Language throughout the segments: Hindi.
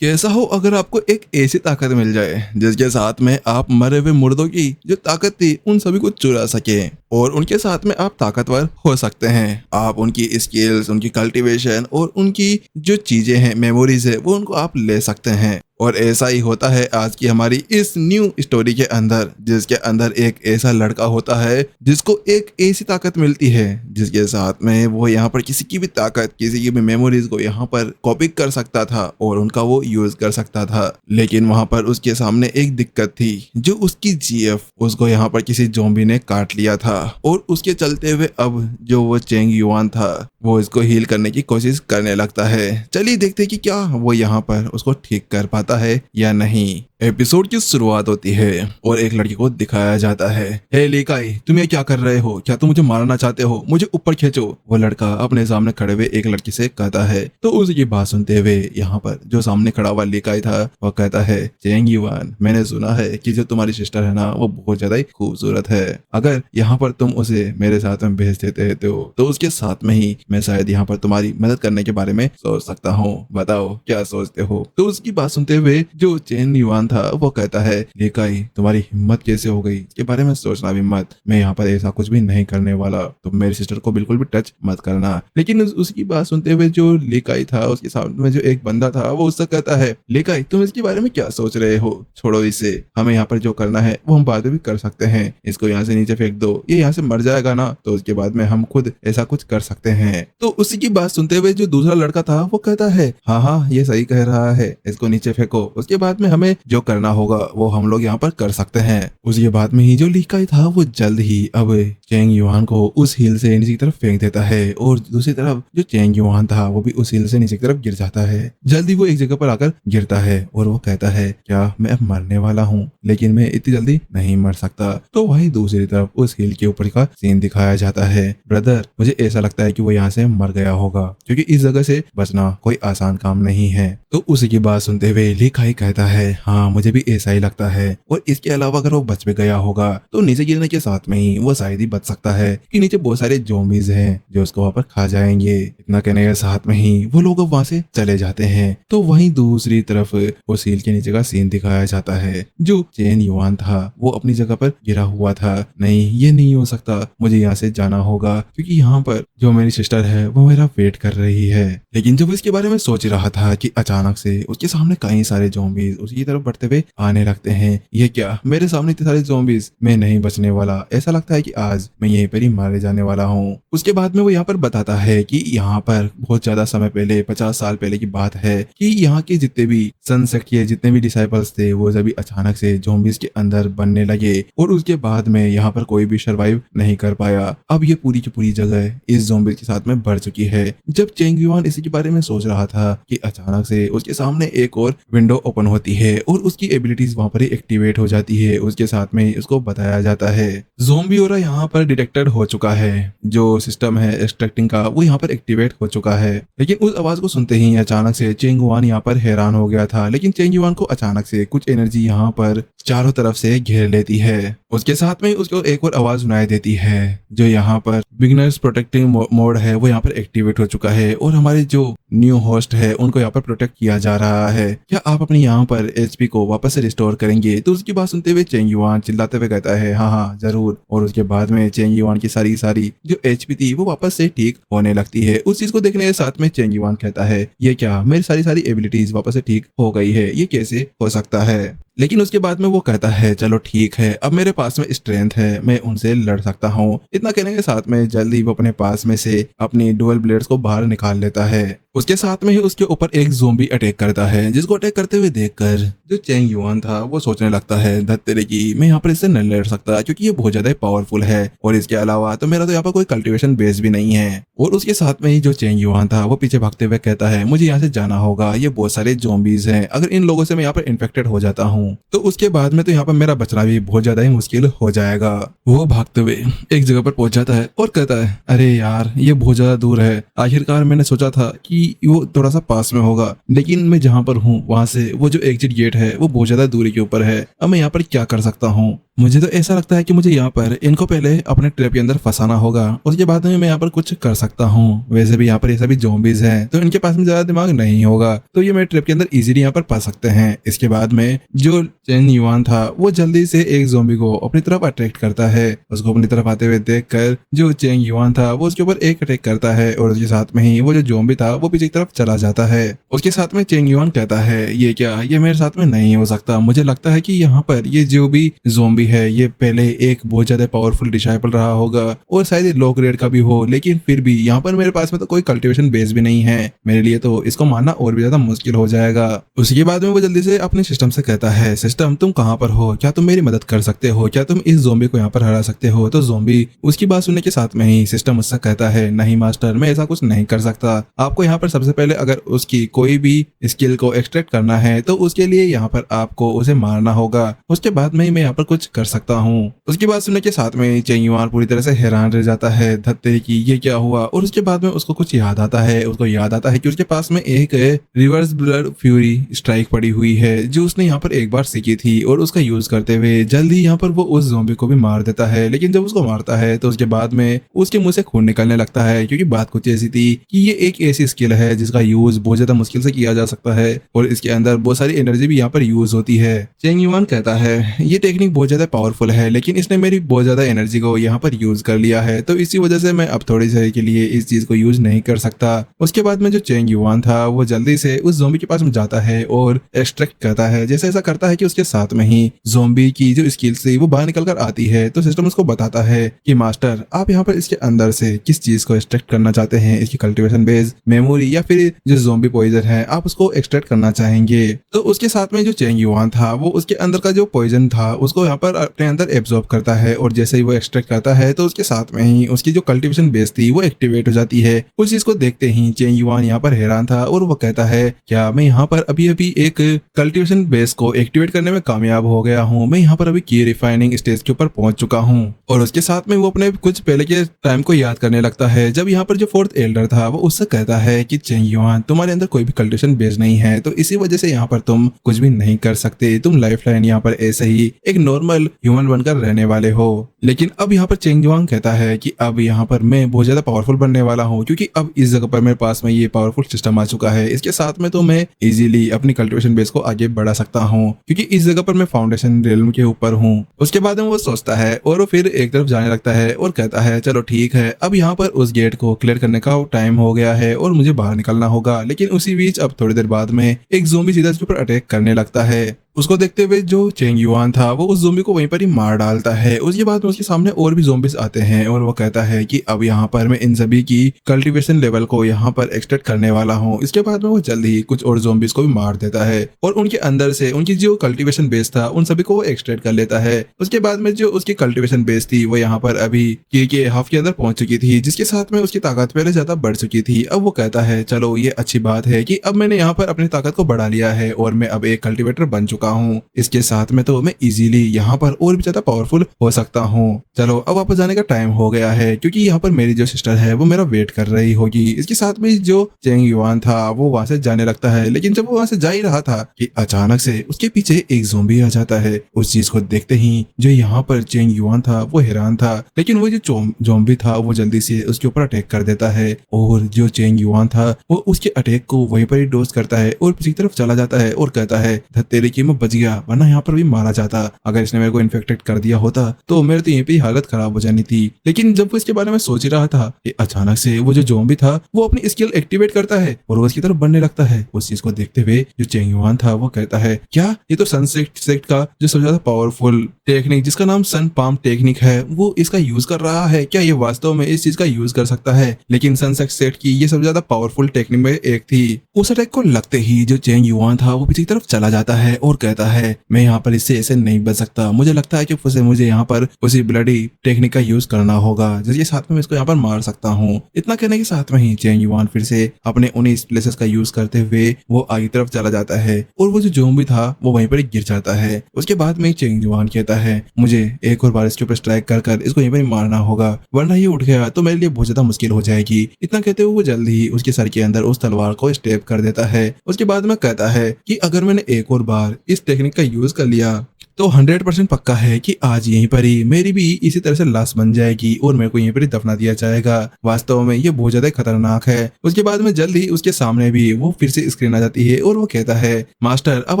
कैसा हो अगर आपको एक ऐसी ताकत मिल जाए जिसके साथ में आप मरे हुए मुर्दों की जो ताकत थी उन सभी को चुरा सके और उनके साथ में आप ताकतवर हो सकते हैं। आप उनकी स्किल्स, उनकी कल्टीवेशन और उनकी जो चीजें हैं, मेमोरीज है, वो उनको आप ले सकते हैं। और ऐसा ही होता है आज की हमारी इस न्यू स्टोरी के अंदर, जिसके अंदर एक ऐसा लड़का होता है जिसको एक ऐसी ताकत मिलती है जिसके साथ में वो यहाँ पर किसी की भी ताकत, किसी की भी मेमोरीज को यहाँ पर कॉपी कर सकता था और उनका वो यूज कर सकता था। लेकिन वहां पर उसके सामने एक दिक्कत थी, जो उसकी जीएफ, उसको यहाँ पर किसी ज़ॉम्बी ने काट लिया था और उसके चलते हुए अब जो वो चेंग युआन था वो इसको हील करने की कोशिश करने लगता है। चलिए देखते हैं कि क्या वो यहाँ पर उसको ठीक कर पाता है या नहीं। एपिसोड की शुरुआत होती है और एक लड़की को दिखाया जाता है। हे लीकाई, तुम ये क्या कर रहे हो? क्या तुम मुझे मारना चाहते हो? मुझे ऊपर खींचो। वो लड़का अपने सामने खड़े हुए एक लड़की से कहता है। तो उसकी बात सुनते हुए यहाँ पर जो सामने खड़ा हुआ लीकाई था वो कहता है, चेंग युआन, मैंने सुना है कि जो तुम्हारी सिस्टर है ना वो बहुत ज्यादा ही खूबसूरत है। अगर यहाँ पर तुम उसे मेरे साथ में भेज देते तो उसके साथ में ही मैं शायद यहाँ पर तुम्हारी मदद करने के बारे में सोच सकता हूँ। बताओ क्या सोचते हो? तो उसकी बात सुनते हुए जो चेंग युआन था वो कहता है, लीकाई, तुम्हारी हिम्मत कैसे हो गई? इसके बारे में सोचना भी मत। मैं यहाँ पर ऐसा कुछ भी नहीं करने वाला। तुम मेरी सिस्टर को बिल्कुल भी टच मत करना। लेकिन उसकी बात सुनते हुए जो लीकाई था, उसके सामने में जो एक बंदा था, वो उससे कहता है, लीकाई, तुम इसके बारे में क्या सोच रहे हो? छोड़ो इसे। हमें यहाँ पर जो करना है वो हम बाद में भी कर सकते हैं। इसको यहाँ से नीचे फेंक दो। ये यहाँ से मर जाएगा ना, तो उसके बाद में हम खुद ऐसा कुछ कर सकते हैं। तो उसी की बात सुनते हुए जो दूसरा लड़का था वो कहता है, हाँ हाँ, ये सही कह रहा है, इसको नीचे फेंको। उसके बाद में हमें जो करना होगा वो हम लोग यहाँ पर कर सकते हैं। उसके बाद में ही जो लीकाई था वो जल्द ही अब चेंग युआन को उस हिल से नीचे की तरफ फेंक देता है और दूसरी तरफ जो चेंग युआन था वो भी उस हिल से नीचे की तरफ गिर जाता है। जल्दी वो एक जगह पर आकर गिरता है और वो कहता है, क्या मैं अब मरने वाला हूँ? लेकिन मैं इतनी जल्दी नहीं मर सकता। तो वही दूसरी तरफ उस हिल के ऊपर का सीन दिखाया जाता है। ब्रदर, मुझे ऐसा लगता है कि वो यहाँ से मर गया होगा, क्योंकि इस जगह से बचना कोई आसान काम नहीं है। तो उसी की बात सुनते हुए लीकाई कहता है, हाँ मुझे भी ऐसा ही लगता है। और इसके अलावा अगर वो बच भी गया होगा तो नीचे गिरने के साथ में ही वो शायद ही बच सकता है, कि नीचे बहुत सारे ज़ॉम्बीज हैं जो उसको वहां पर खा जाएंगे। इतना कहने के साथ में ही वो लोग वहां से चले जाते हैं। तो वहीं दूसरी तरफ वो सील के नीचे का सीन दिखाया जाता है। जो चेंग युआन था वो अपनी जगह पर गिरा हुआ था। नहीं, ये नहीं हो सकता, मुझे यहाँ से जाना होगा, क्योंकि यहाँ पर जो मेरी सिस्टर है वो मेरा वेट कर रही है। लेकिन जब इसके बारे में सोच रहा था कि अचानक से उसके सामने कई सारे ज़ॉम्बीज उसकी तरफ बढ़ते हुए आने लगते हैं। ये क्या, मेरे सामने इतने सारे ज़ॉम्बीज, मैं नहीं बचने वाला। ऐसा लगता है कि आज मैं यहीं पर ही मारे जाने वाला हूँ। उसके बाद में वो यहाँ पर बताता है कि यहाँ पर बहुत ज्यादा समय पहले, 50 साल पहले की बात है, कि यहाँ के जितने भी सनसेट के जितने भी डिसाइपल्स थे वो सभी अचानक से ज़ॉम्बीज के अंदर बनने लगे और उसके बाद में यहाँ पर कोई भी सर्वाइव नहीं कर पाया। अब ये पूरी की पूरी जगह इस ज़ॉम्बीज के साथ में भर चुकी है। जब चेंग युआन इसी के बारे में सोच रहा था कि अचानक से उसके सामने एक और विंडो ओपन होती है और उसकी एबिलिटीज वहां पर ही एक्टिवेट हो जाती है। उसके साथ में उसको बताया जाता है, ज़ॉम्बी ओरा यहाँ पर डिटेक्टेड हो चुका है। जो सिस्टम है एक्सट्रैक्टिंग का वो यहाँ पर एक्टिवेट हो चुका है। लेकिन उस आवाज को सुनते ही अचानक से चेंग युआन यहाँ पर हैरान हो गया था। लेकिन चेंग युआन को अचानक से कुछ एनर्जी यहाँ पर चारों तरफ से घेर लेती है। उसके साथ में उसको एक और आवाज सुनाई देती है, जो यहाँ पर बिगिनर्स प्रोटेक्टिंग मोड है वो यहाँ पर एक्टिवेट हो चुका है और हमारे जो न्यू होस्ट है उनको यहाँ पर प्रोटेक्ट किया जा रहा है। क्या आप अपनी यहाँ पर एचपी को वापस से रिस्टोर करेंगे? तो उसकी बात सुनते हुए चेंग युआन चिल्लाते हुए कहता है, हाँ हाँ जरूर। और उसके बाद में चेंग युआन की सारी जो एचपी थी वो वापस से ठीक होने लगती है। उस चीज को देखने के साथ में चेंग युआन कहता है, ये क्या, मेरी सारी एबिलिटीज वापस से ठीक हो गई है? ये कैसे हो सकता है? लेकिन उसके बाद में वो कहता है, चलो ठीक है, अब मेरे पास में स्ट्रेंथ है, मैं उनसे लड़ सकता हूँ। इतना कहने के साथ में जल्दी वो अपने पास में से अपनी डुअल ब्लेड्स को बाहर निकाल लेता है। उसके साथ में ही उसके ऊपर एक ज़ॉम्बी अटैक करता है, जिसको अटैक करते हुए देखकर जो चेंग युआन था वो सोचने लगता है, धत तेरे की, मैं यहाँ पर इससे नहीं लड़ सकता क्योंकि ये बहुत ज्यादा पावरफुल है और इसके अलावा तो मेरा तो यहाँ पर कोई कल्टीवेशन बेस भी नहीं है। और उसके साथ में ही जो चेंग युआन था वो पीछे भागते हुए कहता है, मुझे यहाँ से जाना होगा, ये बहुत सारे ज़ॉम्बीज हैं, अगर इन लोगों से मैं यहाँ पर इन्फेक्टेड हो जाता हूँ तो उसके बाद में तो यहाँ पर मेरा बचना भी बहुत ज्यादा ही मुश्किल हो जाएगा। वो भागते हुए एक जगह पर पहुंच जाता है और कहता है, अरे यार ये बहुत ज्यादा दूर है। आखिरकार मैंने सोचा था कि वो थोड़ा सा पास में होगा, लेकिन मैं जहाँ पर हूँ वहां से वो जो एग्जिट गेट है वो बहुत ज्यादा दूरी के ऊपर है। अब मैं यहाँ पर क्या कर सकता हूँ? मुझे तो ऐसा लगता है कि मुझे यहाँ पर इनको पहले अपने ट्रैप के अंदर फंसाना होगा, उसके बाद में मैं यहाँ पर कुछ कर सकता हूँ। वैसे भी यहाँ पर ये सभी ज़ॉम्बीज हैं तो इनके पास में ज्यादा दिमाग नहीं होगा, तो ये मेरे ट्रैप के अंदर इजीली यहाँ पर फंस सकते हैं। इसके बाद में जो चेन युआन था वो जल्दी से एक ज़ॉम्बी को अपनी तरफ अट्रैक्ट करता है। उसको अपनी तरफ आते हुए देखकर जो चेंग युआन था वो उसके ऊपर एक अटैक करता है और उसके साथ में ही वो जो ज़ॉम्बी था वो पीछे की तरफ चला जाता है। उसके साथ में चेंग युआन कहता है ये क्या, ये मेरे साथ में नहीं हो सकता। मुझे लगता है कि यहाँ पर ये जो भी ज़ॉम्बी है ये पहले एक बहुत ज्यादा पावरफुल डिसाइपल रहा होगा और शायद ये लो ग्रेड का भी हो, लेकिन फिर भी यहाँ पर मेरे पास में तो कोई कल्टीवेशन बेस भी नहीं है मेरे लिए, तो इसको मानना और भी ज्यादा मुश्किल हो जाएगा। उसके बाद में वो जल्दी से अपने सिस्टम से कहता है सिस्टम तुम कहाँ पर हो, क्या तुम मेरी मदद कर सकते हो, क्या तुम इस ज़ॉम्बी को यहाँ पर हरा सकते हो। तो ज़ॉम्बी उसकी बात सुनने के साथ में ही सिस्टम उससे कहता है नहीं मास्टर, मैं ऐसा कुछ नहीं कर सकता। आपको यहाँ पर सबसे पहले अगर उसकी कोई भी स्किल को एक्सट्रैक्ट करना है तो उसके लिए यहाँ पर आपको उसे मारना होगा, उसके बाद में ही मैं यहाँ पर कुछ कर सकता हूँ। उसकी बात सुनने के साथ में चेंग युआन पूरी तरह से हैरान रह जाता है, धत्ते की ये क्या हुआ। और उसके बाद में उसको कुछ याद आता है, उसको याद आता है कि उसके पास में एक रिवर्स ब्लड फ्यूरी स्ट्राइक पड़ी हुई है जो उसने यहाँ पर एक बार सीखी थी और उसका यूज करते हुए जल्दी यहाँ पर वो उस ज़ॉम्बी को भी मार देता है। लेकिन जब उसको मारता है तो उसके बाद में उसके मुंह से खून निकलने लगता है, क्योंकि बात कुछ ऐसी थी कि ये एक ऐसी स्किल है जिसका यूज बहुत ज्यादा मुश्किल से किया जा सकता है और इसके अंदर बहुत सारी एनर्जी भी यहाँ पर यूज होती है। चेंग युआन कहता है ये टेक्निक बहुत ज्यादा पावरफुल है लेकिन इसने मेरी बहुत ज्यादा एनर्जी को यहाँ पर यूज कर लिया है, तो इसी वजह से मैं अब थोड़ी देर के लिए इस चीज को यूज नहीं कर सकता। उसके बाद में जो चेंग युआन था वो जल्दी से उस ज़ॉम्बी के पास में जाता है और एक्सट्रैक्ट करता है। जैसे ऐसा करता है कि उसके साथ में ही ज़ॉम्बी की जो स्किल्स थी वो बाहर निकल कर आती है, तो सिस्टम उसको बताता है कि मास्टर आप यहाँ पर इसके अंदर से किस चीज को एक्सट्रैक्ट करना चाहते हैं, इसकी कल्टीवेशन बेस, मेमोरी या फिर जो ज़ॉम्बी पॉइजन है आप उसको एक्सट्रैक्ट करना चाहेंगे। तो उसके साथ में जो चेंग युआन था वो उसके अंदर का जो पॉइजन था उसको यहाँ पर अपने अंदर एब्जॉर्ब करता है और जैसे ही वो एक्सट्रैक्ट करता है तो उसके साथ में ही उसकी जो कल्टीवेशन बेस थी वो एक्टिवेट हो जाती है। उस चीज को देखते ही चेंग युआन यहाँ पर हैरान था और वो कहता है क्या मैं यहाँ पर अभी अभी एक कल्टीवेशन बेस को एक्टिवेट करने में कामयाब हो गया हूँ, मैं यहाँ पर अभी की रिफाइनिंग स्टेज के ऊपर पहुंच चुका हूँ। और उसके साथ में वो अपने कुछ पहले के टाइम को याद करने लगता है जब यहाँ पर जो फोर्थ एल्डर था वो उससे कहता है कि चेंग युआन तुम्हारे अंदर कोई भी कल्टीवेशन बेस नहीं है, तो इसी वजह से यहाँ पर तुम कुछ भी नहीं कर सकते, तुम लाइफ लाइन यहाँ पर ऐसे ही एक नॉर्मल ह्यूमन बनकर रहने वाले हो। लेकिन अब यहाँ पर चेंग युआन कहता है कि अब यहाँ पर मैं बहुत ज्यादा पावरफुल बनने वाला हूँ, क्योंकि अब इस जगह पर मेरे पास में ये पावरफुल सिस्टम आ चुका है, इसके साथ में तो मैं इजीली अपनी कल्टीवेशन बेस को आगे बढ़ा सकता हूँ, क्योंकि इस जगह पर मैं फाउंडेशन रेलम के ऊपर हूँ। उसके बाद में वो सोचता है और वो फिर एक तरफ जाने लगता है और कहता है चलो ठीक है, अब यहाँ पर उस गेट को क्लियर करने का टाइम हो गया है और मुझे बाहर निकलना होगा। लेकिन उसी बीच अब थोड़ी देर बाद में एक ज़ॉम्बी सीधा इसके ऊपर अटैक करने लगता है। उसको देखते हुए जो चेंग युआन था वो उस ज़ॉम्बी को वहीं पर ही मार डालता है। उसके बाद में उसके सामने और भी ज़ॉम्बीज आते हैं और वो कहता है कि अब यहाँ पर मैं इन सभी की कल्टीवेशन लेवल को यहाँ पर एक्सट्रैक्ट करने वाला हूँ। इसके बाद में वो जल्दी ही कुछ और ज़ॉम्बीज को भी मार देता है और उनके अंदर से उनकी जो कल्टीवेशन बेस था उन सभी को वो एक्सट्रैक्ट कर लेता है। उसके बाद में जो उसकी कल्टीवेशन बेस थी वो यहाँ पर अभी के हाफ के अंदर पहुंच चुकी थी, जिसके साथ में उसकी ताकत पहले ज्यादा बढ़ चुकी थी। अब वो कहता है चलो ये अच्छी बात है कि अब मैंने यहाँ पर अपनी ताकत को बढ़ा लिया है और मैं अब एक कल्टीवेटर बन चुका हूँ। इसके साथ में तो मैं इजीली यहाँ पर और भी ज्यादा पावरफुल हो सकता हूँ। चलो अब वापस जाने का टाइम हो गया है, क्योंकि यहाँ पर मेरी जो सिस्टर है वो मेरा वेट कर रही होगी। इसके साथ में जो चेंग युआन था वो वहां से जाने लगता है, लेकिन जब वो वहां से जा ही रहा था कि अचानक से उसके पीछे एक ज़ॉम्बी आ जाता है। उस चीज को देखते ही जो यहाँ पर चेंग युआन था वो हैरान था, लेकिन वो जो ज़ॉम्बी था वो जल्दी से उसके ऊपर अटैक कर देता है और जो चेंग युआन था वो उसके अटैक को वहीं पर ही डोज करता है और पीछे की तरफ चला जाता है और कहता है तेरे की मैं बच गया, वरना यहाँ पर भी मारा जाता। अगर इसने मेरे को इन्फेक्टेड कर दिया होता तो मेरे तो यहीं पे हालत खराब हो जानी थी। लेकिन जब वो इसके बारे में सोच ही रहा था कि अचानक से वो जो ज़ॉम्बी था वो अपनी स्किल एक्टिवेट करता है और वो उसकी तरफ बढ़ने लगता है। उस चीज को देखते हुए जो चेंग युआन था वो कहता है क्या ये तो सनसेट सेक्ट का जो सबसे ज्यादा पावरफुल टेक्निक जिसका नाम सन पाम टेक्निक है वो इसका यूज कर रहा है, क्या ये वास्तव में इस चीज का यूज कर सकता है। लेकिन सनसेट सेक्ट की ये सबसे ज्यादा पावरफुल टेक्निक में एक थी। उस अटैक को लगते ही जो चेंग युआन था वो पीछे की तरफ चला जाता है और कहता है मैं यहाँ पर इससे ऐसे नहीं बच सकता, मुझे लगता है कि मुझे यहाँ पर उसी ब्लडी टेक्निक का यूज करना होगा जिसके साथ में इसको यहाँ पर मार सकता हूँ। इतना कहने के साथ में ही चेंग युआन फिर से अपने उन्हीं प्लेसेस का यूज करते हुए वो आगे तरफ चला जाता है और वो जो ज़ॉम्बी था वो वहीं पर गिर जाता है। उसके बाद में चेंग युआन कहता है मुझे एक और बार इसके ऊपर स्ट्राइक कर इसको यहीं पर मारना होगा, वरना ये उठ गया तो मेरे लिए बहुत ज्यादा मुश्किल हो जाएगी। इतना कहते हुए वो जल्दी ही उसके सर के अंदर उस तलवार को स्टेप कर देता है। उसके बाद में कहता है कि अगर मैंने एक और बार इस टेक्निक का यूज कर लिया तो 100% पक्का है कि आज यहीं पर ही मेरी भी इसी तरह से लाश बन जाएगी और मेरे को यहीं पर ही दफना दिया जाएगा। वास्तव में ये बहुत ज्यादा खतरनाक है। उसके बाद में जल्द ही उसके सामने भी वो फिर से स्क्रीन आ जाती है और वो कहता है, मास्टर अब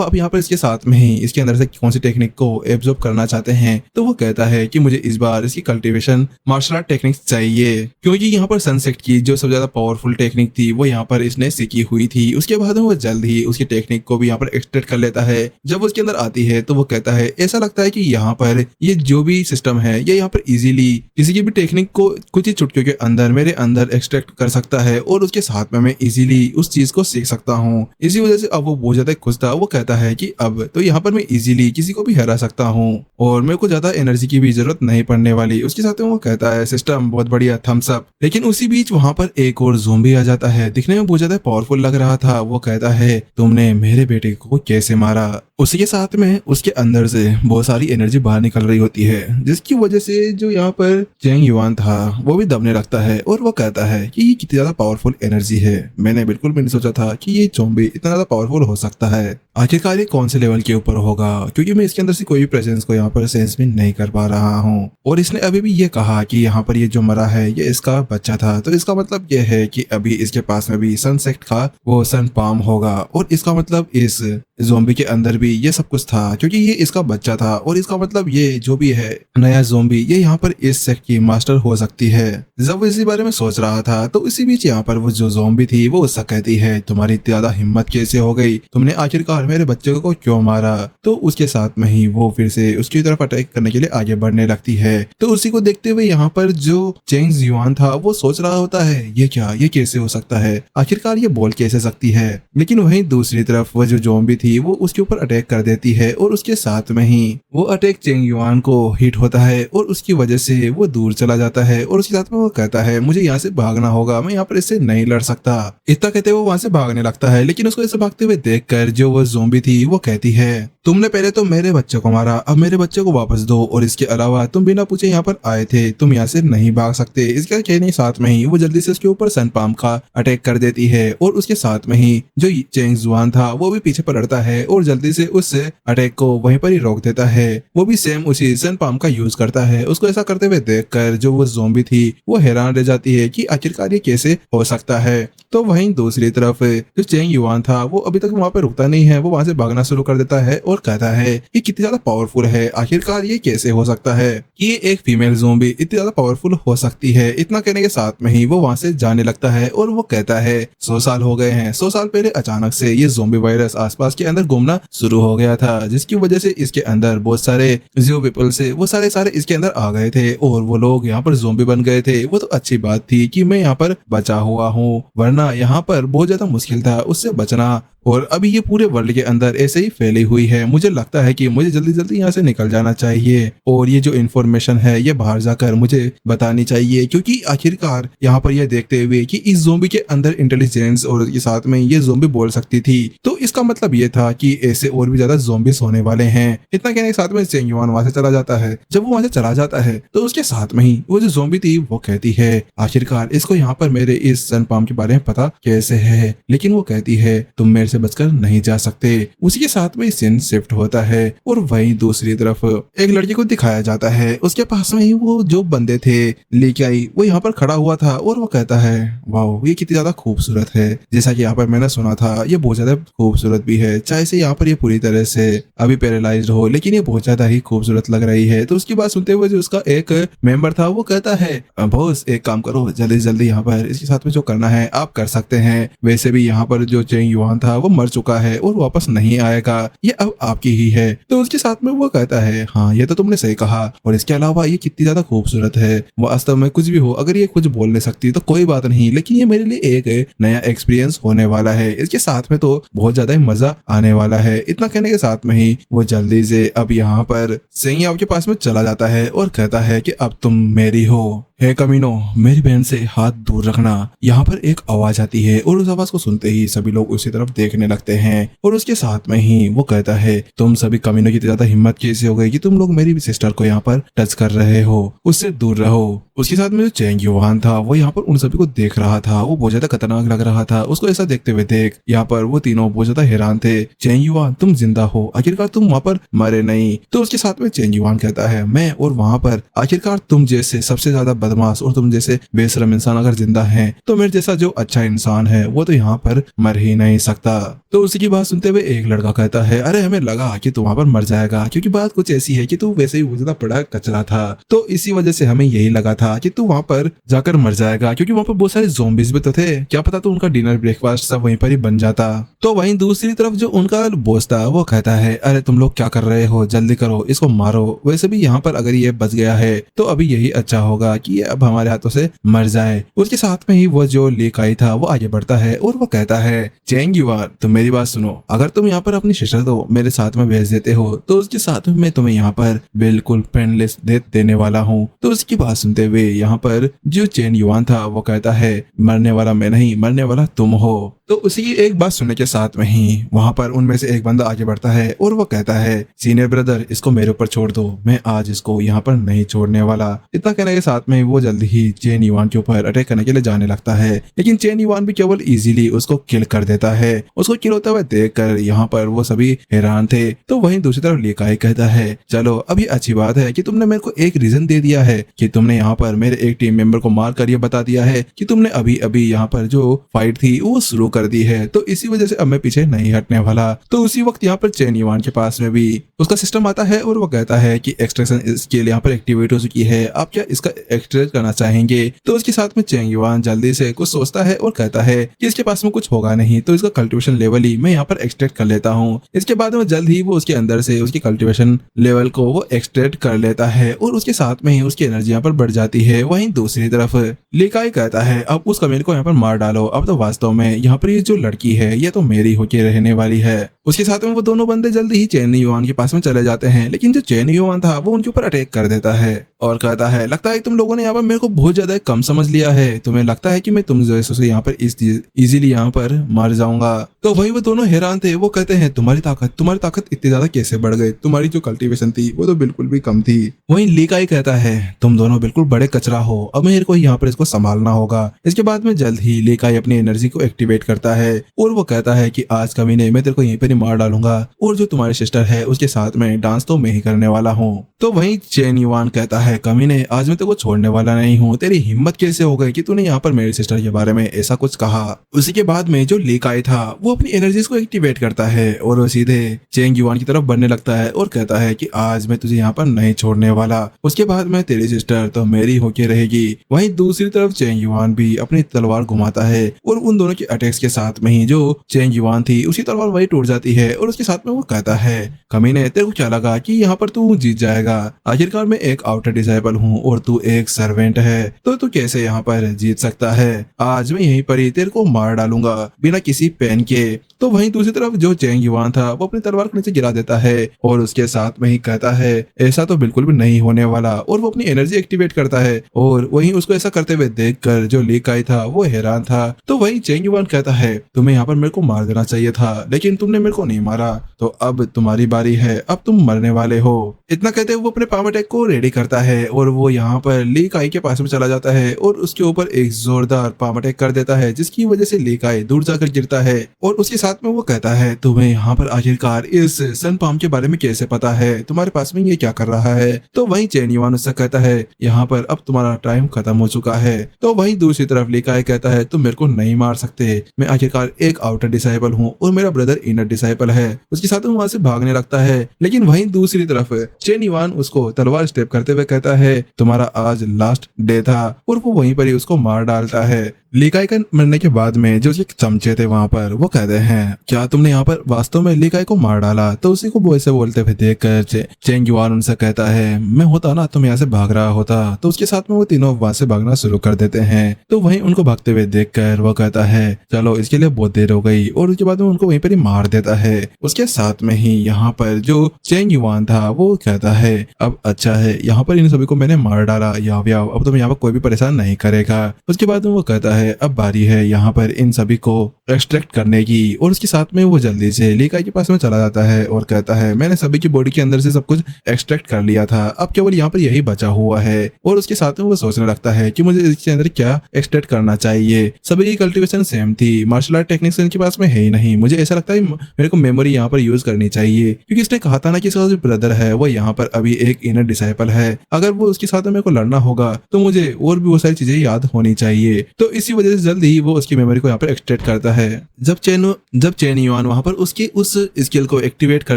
आप यहाँ पर इसके साथ में ही इसके अंदर से कौन सी टेक्निक को एब्जॉर्ब करना चाहते हैं? तो वो कहता है कि मुझे इस बार इसकी कल्टीवेशन मार्शल आर्ट टेक्निक्स चाहिए, क्योंकि यहाँ पर सनसेट की जो सबसे ज्यादा पावरफुल टेक्निक थी वो यहाँ पर इसने सीखी हुई थी। उसके बाद में वो जल्द ही उसकी टेक्निक को भी यहाँ पर एक्सट्रैक्ट कर लेता है। जब उसके अंदर आती है तो वो कहता है, ऐसा लगता है कि यहाँ पर ये जो भी सिस्टम है ये यहाँ पर इजीली किसी की भी टेक्निक को कुछ ही चुटकियों के अंदर मेरे अंदर एक्सट्रैक्ट कर सकता है और उसके साथ में मैं इजीली उस चीज को सीख सकता हूँ। इसी वजह से अब वो बहुत ज्यादा खुश था। वो कहता है कि अब तो यहाँ पर मैं इजीली किसी को भी हरा सकता हूँ और मेरे को ज्यादा एनर्जी की भी जरूरत नहीं पड़ने वाली। उसके साथ में वो कहता है, सिस्टम बहुत बढ़िया, थम्स अप। लेकिन उसी बीच वहां पर एक और ज़ोंबी आ जाता है। दिखने में बहुत ज्यादा पावरफुल लग रहा था। वो कहता है, तुमने मेरे बेटे को कैसे मारा? उसी के साथ में उसके अंदर से बहुत सारी एनर्जी बाहर निकल रही होती है, जिसकी वजह से जो यहाँ पर चेंग युआन था वो भी दबने लगता है और वो कहता है कि ये कितनी ज्यादा पावरफुल एनर्जी है। मैंने बिल्कुल भी नहीं सोचा था कि ये ज़ोंबी इतना ज्यादा पावरफुल हो सकता है। आखिरकार ये कौन से लेवल के ऊपर होगा, क्योंकि मैं इसके अंदर से कोई भी प्रेजेंस को यहाँ पर सेंस भी नहीं कर पा रहा हूँ। और इसने अभी भी ये कहा कि यहाँ पर ये जो मरा है ये इसका बच्चा था, तो इसका मतलब ये है कि अभी इसके पास में भी सनसेट का वो सन पाम होगा और इसका मतलब इस ज़ोंबी के अंदर भी ये सब कुछ था, क्योंकि ये इसका बच्चा था। और इसका मतलब ये जो भी है नया ज़ोंबी ये यहाँ पर इस सेट की मास्टर हो सकती है। जब वो इसी बारे में सोच रहा था तो इसी बीच यहाँ पर वो जो ज़ोंबी थी वो उससे कहती है, तुम्हारी इतनी ज्यादा हिम्मत कैसे हो गई? तुमने आखिरकार मेरे बच्चे को क्यों मारा? तो उसके साथ में ही वो फिर से उसकी तरफ अटैक करने के लिए आगे बढ़ने लगती है। तो उसी को देखते हुए यहाँ पर जो चेंग युआन था वो सोच रहा होता है, ये क्या, ये कैसे हो सकता है? आखिरकार ये बोल कैसे सकती है? लेकिन वहीं दूसरी तरफ वो जो ज़ोंबी थी वो उसके ऊपर अटैक कर देती है और उसके साथ में ही वो अटैक चेंग युआन को हिट होता है और उसकी वजह से वो दूर चला जाता है। और उसके साथ में वो कहता है, मुझे यहाँ से भागना होगा, मैं यहाँ पर इससे नहीं लड़ सकता। इतना कहते हुए वो वहां से भागने लगता है। लेकिन उसको ऐसे भागते हुए देखकर जो वो ज़ोंबी थी वो कहती है, तुमने पहले तो मेरे बच्चे को मारा, अब मेरे बच्चे को वापस दो। और इसके अलावा तुम बिना पूछे यहाँ पर आए थे, तुम यहाँ से नहीं भाग सकते। इसके कहने साथ में ही वो जल्दी से उसके ऊपर सन पाम का अटैक कर देती है और उसके साथ में ही जो चेंग युआन था वो भी पीछे पलटता है और जल्दी से उस अटैक को वहीं पर ही रोक देता है। वो भी सेम उसी सन पाम का यूज करता है। उसको ऐसा करते हुए देखकर जो वो ज़ोंबी थी वो हैरान रह जाती है कि आखिरकार ये कैसे हो सकता है। तो वहीं दूसरी तरफ जो चेंग युआन था वो अभी तक वहां पर रुकता नहीं है। वो वहां से भागना शुरू कर देता है और कहता है, ये कितनी ज्यादा पावरफुल है, आखिरकार ये कैसे हो सकता है कि ये एक फीमेल ज़ोंबी इतनी ज्यादा पावरफुल हो सकती है? इतना कहने के साथ में ही वो वहां से जाने लगता है और वो कहता है, 100 साल हो गए हैं। 100 साल पहले अचानक से ये ज़ोंबी वायरस आसपास के अंदर घूमना शुरू हो गया था, जिसकी वजह से इसके अंदर बहुत सारे जियो पीपल से वो सारे इसके अंदर आ गए थे और वो लोग यहाँ पर ज़ोंबी बन गए थे। वो तो अच्छी बात थी कि मैं यहाँ पर बचा हुआ हूँ, वरना यहाँ पर बहुत ज्यादा मुश्किल था उससे बचना। और अभी ये पूरे वर्ल्ड के अंदर ऐसे ही फैली हुई है। मुझे लगता है कि मुझे जल्दी जल्दी यहाँ से निकल जाना चाहिए और ये जो इन्फॉर्मेशन है ये बाहर जाकर मुझे बतानी चाहिए, क्योंकि आखिरकार यहाँ पर ये देखते हुए कि इस ज़ोंबी के अंदर इंटेलिजेंस और के साथ में ये ज़ोंबी बोल सकती थी, तो इसका मतलब ये था कि ऐसे और भी ज्यादा ज़ोंबीज होने वाले हैं। इतना कहने के साथ में चेंग युआन वहां से चला जाता है। जब वो वहां से चला जाता है तो उसके साथ में ही वो जो ज़ोंबी थी वो कहती है, आखिरकार इसको यहाँ पर मेरे इस सन पाम के बारे में पता कैसे है? लेकिन वो कहती है, तुम मेरे से बचकर नहीं जा सकते। उसी के साथ में सीन शिफ्ट होता है और वहीं दूसरी तरफ एक लड़के को दिखाया जाता है। उसके पास में ही वो जो बंदे थे लेके आई वो यहाँ पर खड़ा हुआ था और वो कहता है, वाह ये कितनी ज्यादा खूबसूरत है। जैसा कि यहाँ पर मैंने सुना था ये बहुत ज्यादा खूबसूरत भी है, चाहे से यहाँ पर ये पूरी तरह से अभी पैरालाइज्ड हो, लेकिन ये बहुत ज्यादा ही खूबसूरत लग रही है। तो उसकी बात सुनते हुए जो उसका एक मेंबर था वो कहता है, बॉस एक काम करो, जल्दी जल्दी यहाँ पर इसके साथ में जो करना है आप कर सकते हैं। वैसे भी यहाँ पर जो चेंग युआन था वो मर चुका है और वापस नहीं आएगा, ये अब आपकी ही है। तो उसके साथ में वो कहता है, हाँ ये तो तुमने सही कहा, और इसके अलावा ये कितनी ज्यादा खूबसूरत है। वास्तव में कुछ भी हो, अगर ये कुछ बोल नहीं सकती तो कोई बात नहीं, लेकिन ये मेरे लिए एक नया एक्सपीरियंस होने वाला है। इसके साथ में तो बहुत ज्यादा ही मजा आने वाला है। इतना कहने के साथ में ही वो जल्दी से अब यहाँ पर सेंग याओ के पास में चला जाता है और कहता है कि अब तुम मेरी हो। हे कमीनो, मेरी बहन से हाथ दूर रखना। यहाँ पर एक आवाज आती है और उस आवाज को सुनते ही सभी लोग उसी तरफ देखने लगते हैं और उसके साथ में ही वो कहता है, तुम सभी कमीनों की ज्यादा हिम्मत कैसे हो गई कि तुम लोग मेरी सिस्टर को यहाँ पर टच कर रहे हो, उससे दूर रहो। उसके साथ में जो चेंग युआन था वो यहाँ पर उन सभी को देख रहा था। वो बहुत ज्यादा खतरनाक लग रहा था। उसको ऐसा देखते हुए देख यहाँ पर वो तीनों बहुत ज्यादा हैरान थे। चेंग युआन, तुम जिंदा हो, आखिरकार तुम वहाँ पर मरे नहीं। तो उसके साथ में चेंग युआन कहता है, मैं और वहाँ पर आखिरकार तुम जैसे सबसे ज्यादा बदमाश और तुम जैसे बेशरम इंसान अगर जिंदा है तो मेरे जैसा जो अच्छा इंसान है वो तो यहाँ पर मर ही नहीं सकता। तो उसी की बात सुनते हुए एक लड़का कहता है, अरे हमें लगा कि तू वहाँ पर मर जाएगा, क्योंकि बात कुछ ऐसी है कि तू वैसे ही बहुत ज्यादा बड़ा कचरा था, तो इसी वजह से हमें यही लगा था कि तू वहाँ पर जाकर मर जाएगा, क्योंकि वहाँ पर बहुत सारे ज़ॉम्बीज़ भी तो थे, क्या पता तो उनका डिनर ब्रेकफास्ट सब वहीं पर ही बन जाता। तो वहीं दूसरी तरफ जो उनका बॉस था वो कहता है, अरे तुम लोग क्या कर रहे हो, जल्दी करो, इसको मारो। वैसे भी यहाँ पर अगर ये बच गया है तो अभी यही अच्छा होगा कि ये अब हमारे हाथों से मर जाए। उसके साथ में ही वो जो लेकाई था वो आगे बढ़ता है और वो कहता है, चेंग युआन, तुम मेरी बात सुनो, अगर तुम यहाँ पर अपनी सिस्टर को मेरे साथ में भेज देते हो तो उसके साथ में मैं तुम्हें यहाँ पर बिल्कुल पेनलेस डेथ देने वाला हूँ। तो उसकी बात सुनते हुए यहाँ पर जो चेंग युआन था वो कहता है, मरने वाला मैं नहीं, मरने वाला तुम हो। तो उसी की एक बात सुनने के साथ में ही वहां पर उनमें से एक बंदा आगे बढ़ता है और वो कहता है, सीनियर ब्रदर, इसको मेरे ऊपर छोड़ दो, मैं आज इसको यहाँ पर नहीं छोड़ने वाला। इतना कहने के साथ में वो जल्दी ही चेन युआन के ऊपर अटैक करने के लिए जाने लगता है, लेकिन चेन युआन भी केवल इजीली उसको किल कर देता है। उसको किल होता हुआ देखकर यहाँ पर वो सभी हैरान थे। तो वहीं दूसरी तरफ लेकाई कहता है, चलो अभी अच्छी बात है कि तुमने मेरे को एक रीजन दे दिया है कि तुमने यहाँ पर मेरे एक टीम मेंबर को मार कर ये बता दिया है कि तुमने अभी अभी यहाँ पर जो फाइट थी वो शुरू कर दी है, तो इसी वजह से अब मैं पीछे नहीं हटने वाला। तो उसी वक्त यहाँ पर चेन युआन के पास में भी उसका सिस्टम आता है और वो कहता है कि एक्सट्रैक्शन स्किल यहाँ पर एक्टिवेट हो चुकी है, आप क्या इसका एक्सट्रैक्ट करना चाहेंगे। तो उसके साथ में चेंग युआन जल्दी से कुछ सोचता है और कहता है कि इसके पास में कुछ होगा नहीं, तो इसका कल्टीवेशन लेवल ही मैं यहाँ पर एक्सट्रैक्ट कर लेता हूँ। इसके बाद में जल्द ही वो उसके अंदर से उसकी कल्टीवेशन लेवल को वो एक्सट्रैक्ट कर लेता है और उसके साथ में ही उसकी एनर्जी यहाँ पर बढ़ जाती है। वहीं दूसरी तरफ लेकाई कहता है, अब उस कमीने को यहाँ पर मार डालो, अब तो वास्तव में यहाँ पर ये जो लड़की है ये तो मेरी होके रहने वाली है। उसके साथ में वो दोनों बंदे जल्दी ही चेन युआन के पास में चले जाते हैं, लेकिन जो चेन युआन था वो उनके ऊपर अटैक कर देता है और कहता है, लगता है तुम लोगों ने यहाँ पर मेरे को बहुत ज्यादा कम समझ लिया है, तुम्हें लगता है कि मैं तुम जैसे से यहाँ पर इजीली यहाँ पर मर जाऊंगा। तो वही वो दोनों हैरान थे। वो कहते हैं, तुम्हारी ताकत इतनी ज्यादा कैसे बढ़ गई, तुम्हारी जो कल्टीवेशन थी वो तो बिल्कुल भी कम थी। वहीं लीकाई कहता है, तुम दोनों बिल्कुल बड़े कचरा हो, अब मेरे को यहाँ पर इसको संभालना होगा। इसके बाद में जल्द ही लीकाई अपनी एनर्जी को एक्टिवेट करता है और वो कहता है कि आज कमीने मैं तेरे को यहीं पर ही मार डालूंगा और जो तुम्हारी सिस्टर है उसके साथ में डांस तो मैं ही करने वाला हूँ। तो वहीं चेन युआन कहता है, कमीने आज मैं तेरे को छोड़ने वाला नहीं हूँ, तेरी हिम्मत कैसे हो गई कि तूने यहाँ पर मेरी सिस्टर के बारे में ऐसा कुछ कहा। उसी के बाद में जो लेकाई था वो अपनी एनर्जीज को एक्टिवेट करता है और वो सीधे चेंग युआन की तरफ बढ़ने लगता है और कहता है कि आज मैं तुझे यहाँ पर नहीं छोड़ने वाला, उसके बाद में तेरी सिस्टर तो मेरी होके रहेगी। वहीं दूसरी तरफ चेंग युआन भी अपनी तलवार घुमाता है और उन दोनों के अटैक्स के साथ में ही जो चेंग युआन थी उसकी तलवार वही टूट जाती है और उसके साथ में वो कहता है, कमीने तेरे को क्या लगा कि यहाँ पर तू जीत जाएगा, आखिरकार मैं एक आउटर डिसाइपल हूँ और तू एक सर्वेंट है, तो तू कैसे यहाँ पर जीत सकता है। आज मैं यहीं पर ही तेरे को मार डालूंगा बिना किसी पेन के। तो वहीं दूसरी तरफ जो चेंग युआन था वो अपनी तलवार को नीचे गिरा देता है और उसके साथ में ही कहता है, ऐसा तो बिल्कुल भी नहीं होने वाला, और वो अपनी एनर्जी एक्टिवेट करता है और वहीं उसको ऐसा करते हुए देखकर जो लेकाई था वो हैरान था। तो वहीं चेंग युआन कहता है, तुम्हें यहाँ पर मेरे को मार देना चाहिए था, लेकिन तुमने मेरे को नहीं मारा, तो अब तुम्हारी बारी है, अब तुम मरने वाले हो। इतना कहते हुए वो अपने पाम अटैक को रेडी करता है और वो यहाँ पर लेकाई के पास में चला जाता है और उसके ऊपर एक जोरदार पाम अटैक कर देता है, जिसकी वजह से लेकाई दूर जाकर गिरता है और उसके साथ में वो कहता है, तुम्हें यहाँ पर आखिरकार इस सन पाम के बारे में कैसे पता है, तुम्हारे पास में ये क्या कर रहा है। तो वहीं चेन युआन उससे कहता है, यहाँ पर अब तुम्हारा टाइम खत्म हो चुका है। तो वहीं दूसरी तरफ लेकाई कहता है, तुम मेरे को नहीं मार सकते, मैं आखिरकार एक आउटर डिसाइपल हूँ और मेरा ब्रदर इनर डिसाइपल है। उसके साथ वहां से भागने लगता है, लेकिन वहीं दूसरी तरफ चेन युआन उसको तलवार स्टेप करते हुए कहता है, तुम्हारा आज लास्ट डे था, और वो वहीं पर ही उसको मार डालता है। लीकाई का मरने के बाद में जो उसके चमचे थे वहाँ पर वो कहते हैं क्या तुमने यहाँ पर वास्तव में लीकाई को मार डाला। तो उसी को वो ऐसे बोलते हुए देख कर चेंग युआन उनसे कहता है मैं होता ना तुम यहाँ से भाग रहा होता। तो उसके साथ में वो तीनों वहां से भागना शुरू कर देते हैं। तो वहीं उनको भागते हुए देख कर वो कहता है चलो इसके लिए बहुत देर हो गई, और उसके बाद में उनको वहीं पर ही मार देता है। उसके साथ में ही यहाँ पर जो चेंग युआन था वो कहता है अब अच्छा है यहाँ पर इन सभी को मैंने मार डाला याव याव, अब तो यहाँ पर कोई भी परेशान नहीं करेगा। उसके बाद में वो कहता है अब बारी है यहाँ पर इन सभी को एक्सट्रैक्ट करने की, और उसके साथ में वो जल्दी से लीकाई के पास में चला जाता है और कहता है मैंने सभी की बॉडी के अंदर से सब कुछ एक्सट्रैक्ट कर लिया था, अब केवल यहाँ पर यही बचा हुआ है। और उसके साथ में वो सोचने लगता है कि मुझे इसके अंदर क्या एक्सट्रैक्ट करना चाहिए। सभी की कल्टीवेशन सेम थी, मार्शल आर्ट टेक्निक्स इनके पास में है ही नहीं। मुझे ऐसा लगता है मेरे को मेमोरी यहाँ पर यूज करनी चाहिए, क्योंकि इसने कहा था ना कि इसका जो ब्रदर है वो यहाँ पर अभी एक इनर डिसाइपल है, अगर वो उसके साथ में मेरे को लड़ना होगा तो मुझे और भी बहुत सारी चीजें याद होनी चाहिए। तो इसी वजह से जल्दी ही वो उसकी मेमोरी को यहाँ पर एक्सट्रैक्ट करता है। जब चेन युआन वहां पर उसकी उस स्किल को एक्टिवेट कर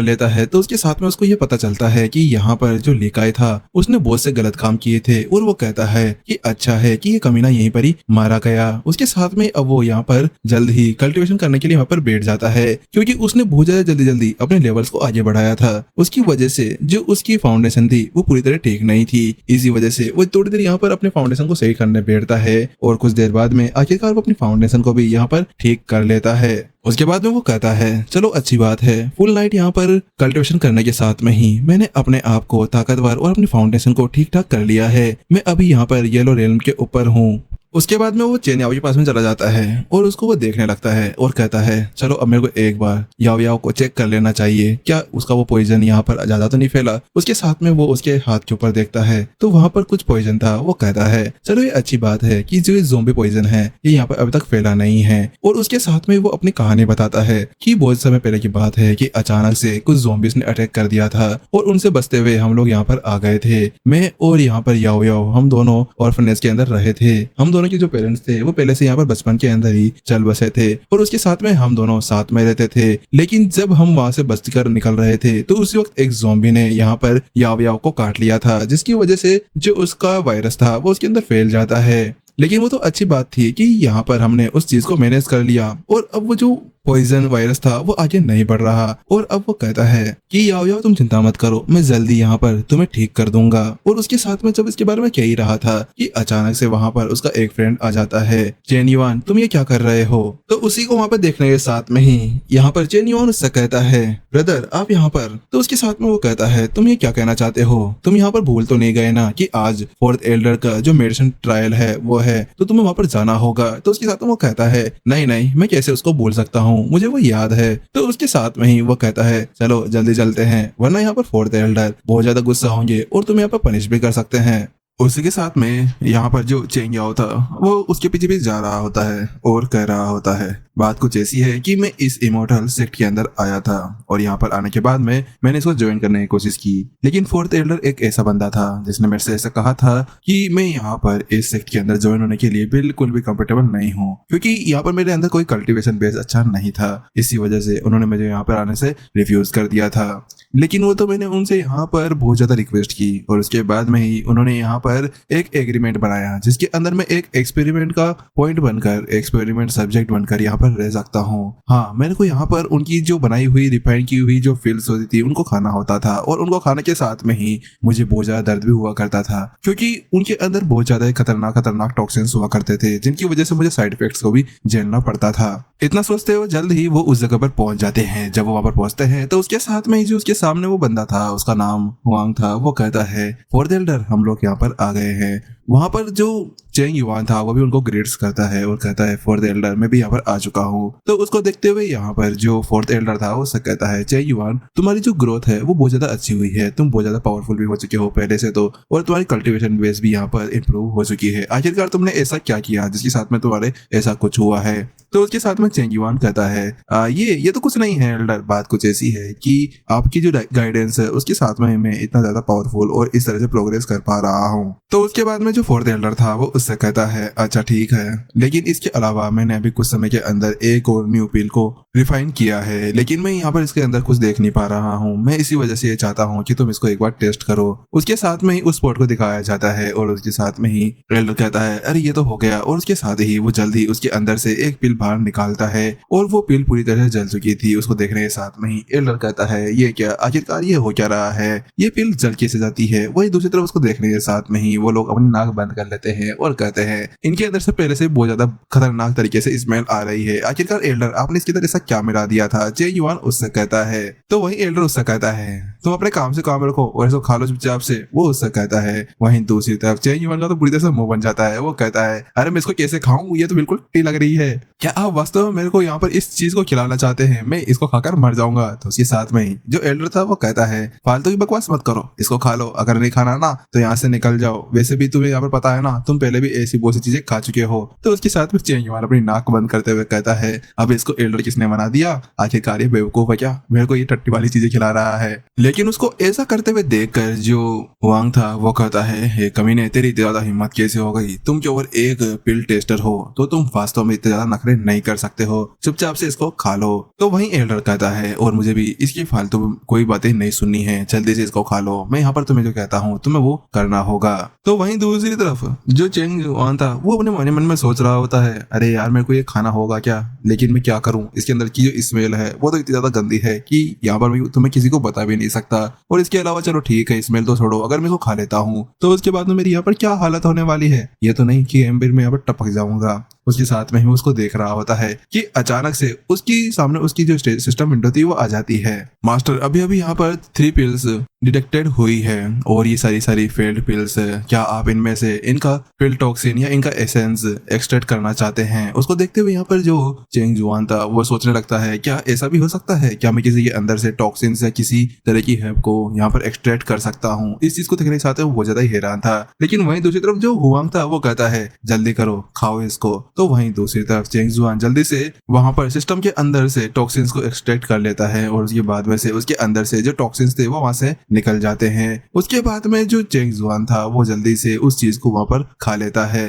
लेता है तो उसके साथ में उसको ये पता चलता है कि यहाँ पर जो लीकाई था उसने बहुत से गलत काम किए थे, और वो कहता है कि अच्छा है कि ये कमीना यहीं पर ही मारा गया। उसके साथ में अब वो यहाँ पर जल्द ही कल्टीवेशन करने के लिए वहां पर बैठ जाता है, क्योंकि उसने बहुत ज्यादा जल्दी जल्दी अपने लेवल्स को आगे बढ़ाया था। उसकी वजह से जो उसकी फाउंडेशन थी वो पूरी तरह ठीक नहीं थी, इसी वजह से वो थोड़ी देर यहाँ पर अपने फाउंडेशन को सही करने बैठता है, और कुछ देर बाद में आखिरकार वो अपनी फाउंडेशन को भी यहाँ पर ठीक कर लेता है। उसके बाद में वो कहता है चलो अच्छी बात है, फुल नाइट यहाँ पर कल्टीवेशन करने के साथ में ही मैंने अपने आप को ताकतवर और अपनी फाउंडेशन को ठीक ठाक कर लिया है। मैं अभी यहाँ पर येलो रेलम के ऊपर हूँ। उसके बाद में वो चेन याओ के पास में चला जाता है और उसको वो देखने लगता है और कहता है चलो अब मेरे को एक बार याओ याओ को चेक कर लेना चाहिए, क्या उसका वो पॉइजन यहाँ पर ज्यादा तो नहीं फैला। उसके साथ में वो उसके हाथ के ऊपर देखता है तो वहां पर कुछ पॉइजन था। वो कहता है चलो ये अच्छी बात है कि जो ये ज़ोंबी पॉइजन है ये यहाँ पर अभी तक फैला नहीं है। और उसके साथ में वो अपनी कहानी बताता है कि बहुत समय पहले की बात है कि अचानक से कुछ ज़ोंबीज ने अटैक कर दिया था और उनसे बचते हुए हम लोग यहाँ पर आ गए थे। मैं और यहाँ पर याओ याओ हम दोनों ऑर्फनेज के अंदर रहे थे। हम दोनों के जो पेरेंट्स थे वो पहले से यहाँ पर बचपन के अंदर ही चल बसे थे, और उसके साथ में हम दोनों साथ में रहते थे। लेकिन जब हम वहां से बचकर निकल रहे थे तो उसी वक्त एक ज़ॉम्बी ने यहाँ पर याओ याओ को काट लिया था, जिसकी वजह से जो उसका वायरस था वो उसके अंदर फैल जाता है। लेकिन वो तो अच्छी बात थी कि यहाँ पर हमने उस चीज को मैनेज कर लिया, और अब वो जो पॉइजन वायरस था वो आगे नहीं बढ़ रहा। और अब वो कहता है कि याओ याओ तुम चिंता मत करो, मैं जल्दी यहाँ पर तुम्हें ठीक कर दूंगा। और उसके साथ में जब इसके बारे में कह ही रहा था कि अचानक से वहां पर उसका एक फ्रेंड आ जाता है, चेन युआन तुम ये क्या कर रहे हो। तो उसी को वहां पर देखने के साथ में ही यहाँ पर चेन युआन उससे कहता है ब्रदर आप यहाँ पर। तो उसके साथ में वो कहता है तुम ये क्या कहना चाहते हो, तुम यहाँ पर भूल तो नहीं गए ना कि आज फोर्थ एल्डर का जो मेडिसिन ट्रायल है वो है, तो तुम्हें वहां पर जाना होगा। तो उसके साथ में वो कहता है नहीं नहीं मैं कैसे उसको भूल सकता हूँ, मुझे वो याद है। तो उसके साथ में ही वो कहता है चलो जल्दी चलते हैं, वरना यहाँ पर फोर्थ एल्डर बहुत ज्यादा गुस्सा होंगे और तुम्हें यहाँ पर पनिश भी कर सकते हैं। उसी के साथ में यहाँ पर जो चेंग याओ था वो उसके पीछे भी जा रहा होता है और कह रहा होता है बात कुछ ऐसी है कि मैं इस इमोर्टल सेक्ट के अंदर आया था, और यहाँ पर आने के बाद में मैंने इसको ज्वाइन करने की कोशिश की, लेकिन फोर्थ एल्डर एक ऐसा बंदा था जिसने मेरे से ऐसा कहा था कि मैं यहाँ पर इस सेक्ट के अंदर ज्वाइन होने के लिए बिल्कुल भी कंफर्टेबल नहीं हूँ, क्योंकि यहाँ पर मेरे अंदर कोई कल्टीवेशन बेस अच्छा नहीं था। इसी वजह से उन्होंने मुझे यहाँ पर आने से रिफ्यूज कर दिया था। लेकिन वो तो मैंने उनसे यहाँ पर बहुत ज्यादा रिक्वेस्ट की, और उसके बाद में ही उन्होंने यहाँ पर एक एग्रीमेंट बनाया जिसके अंदर मैं एक एक्सपेरिमेंट का पॉइंट बनकर, एक्सपेरिमेंट सब्जेक्ट बनकर यहाँ पर रह सकता हूँ। हाँ, मेरे को यहाँ पर उनकी जो बनाई हुई रिफाइन की हुई जो फिल्स होती थी उनको खाना होता था, और उनको खाने के साथ में ही मुझे बहुत ज्यादा दर्द भी हुआ करता था, क्योंकि उनके अंदर बहुत ज्यादा खतरनाक टॉक्सिन्स हुआ करते थे जिनकी वजह से मुझे साइड इफेक्ट्स को भी झेलना पड़ता था। इतना सोचते हुए जल्द ही वो उस जगह पर पहुंच जाते हैं। जब वो वहां पर पहुंचते हैं तो उसके साथ में ही जो उसके सामने वो बंदा था उसका नाम हुआंग था, वो कहता है फोर्थ एल्डर हम लोग यहाँ पर आ गए हैं। वहां पर जो चेंग युआन था वो भी उनको ग्रेट्स करता है और कहता है फोर्थ एल्डर मैं भी यहाँ पर आ चुका हूँ। तो उसको देखते हुए यहाँ पर जो फोर्थ एल्डर था वो उससे कहता है चेंग युआन तुम्हारी जो ग्रोथ है वो बहुत ज्यादा अच्छी हुई है, तुम बहुत ज्यादा पावरफुल भी हो चुके हो पहले से तो, और तुम्हारी कल्टीवेशन बेस भी यहाँ पर इम्प्रूव हो चुकी है। आखिरकार तुमने ऐसा क्या किया जिसके साथ में तुम्हारे ऐसा कुछ हुआ है। तो उसके साथ में चेंग युआन कहता है ये तो कुछ नहीं है एल्डर, बात कुछ ऐसी है कि आपकी जो गाइडेंस है उसके साथ में मैं इतना ज्यादा पावरफुल और इस तरह से प्रोग्रेस कर पा रहा हूँ। तो उसके बाद में जो फोर्थ एल्डर था वो उससे कहता है अच्छा ठीक है, लेकिन इसके अलावा मैंने अभी कुछ समय के अंदर एक और न्यू पिल को रिफाइन किया है, लेकिन मैं यहाँ पर इसके अंदर कुछ देख नहीं पा रहा हूँ। मैं इसी वजह से ये चाहता हूँ कि तुम इसको एक बार टेस्ट करो। उसके साथ में ही उस स्पॉट को दिखाया जाता है और उसके साथ में ही एल्डर कहता है अरे ये तो हो गया, और उसके साथ ही वो जल्दी उसके अंदर से एक पिल बाहर निकालता है और वो पिल पूरी तरह से जल चुकी थी। उसको देखने के साथ में ही एल्डर कहता है ये क्या, आखिरकार ये हो क्या रहा है, ये पिल जल कैसे जाती है। वही दूसरी तरफ उसको देखने के साथ में ही वो लोग अपनी नाक बंद कर लेते हैं और कहते हैं इनके अंदर से पहले से बहुत ज्यादा खतरनाक तरीके से स्मेल आ रही है। आखिरकार एल्डर आपने इसके अंदर ऐसा क्या मिला दिया था। जे युआन उससे कहता है, तो वही एल्डर उससे कहता है तुम अपने काम से काम रखो और इसको खा लो चुपचाप से, वो उससे कहता है। वहीं दूसरी तरफ जे युआन का तो पूरी तरह से मुंह बन जाता है। वो कहता है अरे मैं इसको कैसे खाऊं, ये तो बिल्कुल टी लग रही है। क्या आप वास्तव में मेरे को यहाँ पर इस चीज को खिलाना चाहते हैं, मैं इसको खाकर मर जाऊंगा। तो उसके साथ में ही जो एल्डर था वो कहता है फालतू की बकवास मत करो, इसको खा लो, अगर नहीं खाना ना तो यहाँ से निकल जाओ। वैसे भी तुम्हें यहाँ पर पता है ना, तुम पहले भी ऐसी बहुत सी चीजें खा चुके हो। तो उसके साथ में चेंज अपनी नाक बंद करते हुए कहता है अब इसको एल्डर किसने बना दिया, आखिरकार ये बेवकूफ है क्या, मेरे को ये टट्टी वाली चीजें खिला रहा है। लेकिन उसको ऐसा करते हुए देखकर जो वांग था वो कहता है हे कमीने, तेरी इतनी ज्यादा हिम्मत कैसे हो गई, तुम जो एक पिल टेस्टर हो तो तुम वास्तव में इतने ज्यादा नखरे नहीं कर सकते हो, चुपचाप से इसको खा लो। तो वहीं एल्डर कहता है और मुझे भी इसकी फालतू कोई बातें नहीं सुननी है, जल्दी से इसको खा लो, मैं यहाँ पर तुम्हें जो कहता हूँ तुम्हें वो करना होगा। तो वहीं दूसरी तरफ जो चेंग जुआन था वो अपने मन में सोच रहा होता है अरे यार मेरे को ये खाना होगा क्या, लेकिन मैं क्या करूं, इसके अंदर की जो स्मेल है वो तो इतनी ज्यादा गंदी है कि यहाँ पर मैं तुम्हें किसी को बता भी नहीं सकता। और इसके अलावा चलो ठीक है स्मेल तो छोड़ो, अगर मैं इसको खा लेता हूँ तो उसके बाद में मेरी यहाँ पर क्या हालत होने वाली है, ये तो नहीं कि एम्बिर में यहाँ पर टपक जाऊंगा। उसके साथ में ही उसको देख रहा होता है कि अचानक से उसकी सामने उसकी जो सिस्टम विंडो थी वो आ जाती है। मास्टर अभी अभी यहाँ पर 3 पिल्स डिटेक्टेड हुई है और ये सारी फेल्ड पिल्स है, क्या आप इनमें से इनका फिल टॉक्सिन या इनका एसेंस एक्सट्रैक्ट करना चाहते हैं। उसको देखते हुए यहाँ पर जो चेंग जुआन था वो सोचने लगता है क्या ऐसा भी हो सकता है, क्या मैं किसी के अंदर से टॉक्सिन या किसी तरह की हेल्प को यहाँ पर एक्सट्रैक्ट कर सकता हूँ। इस चीज को देखने के साथ वो ज्यादा ही हैरान था। लेकिन वहीं दूसरी तरफ जो हुआंग था वो कहता है जल्दी करो खाओ इसको। तो वहीं दूसरी तरफ चेंग जुआन जल्दी से वहां पर सिस्टम के अंदर से टॉक्सिन्स को एक्सट्रैक्ट कर लेता है और उसके बाद में से उसके अंदर से जो टॉक्सिन्स थे वो वहां से निकल जाते हैं। उसके बाद में जो चेंग जुआन था वो जल्दी से उस चीज को वहां पर खा लेता है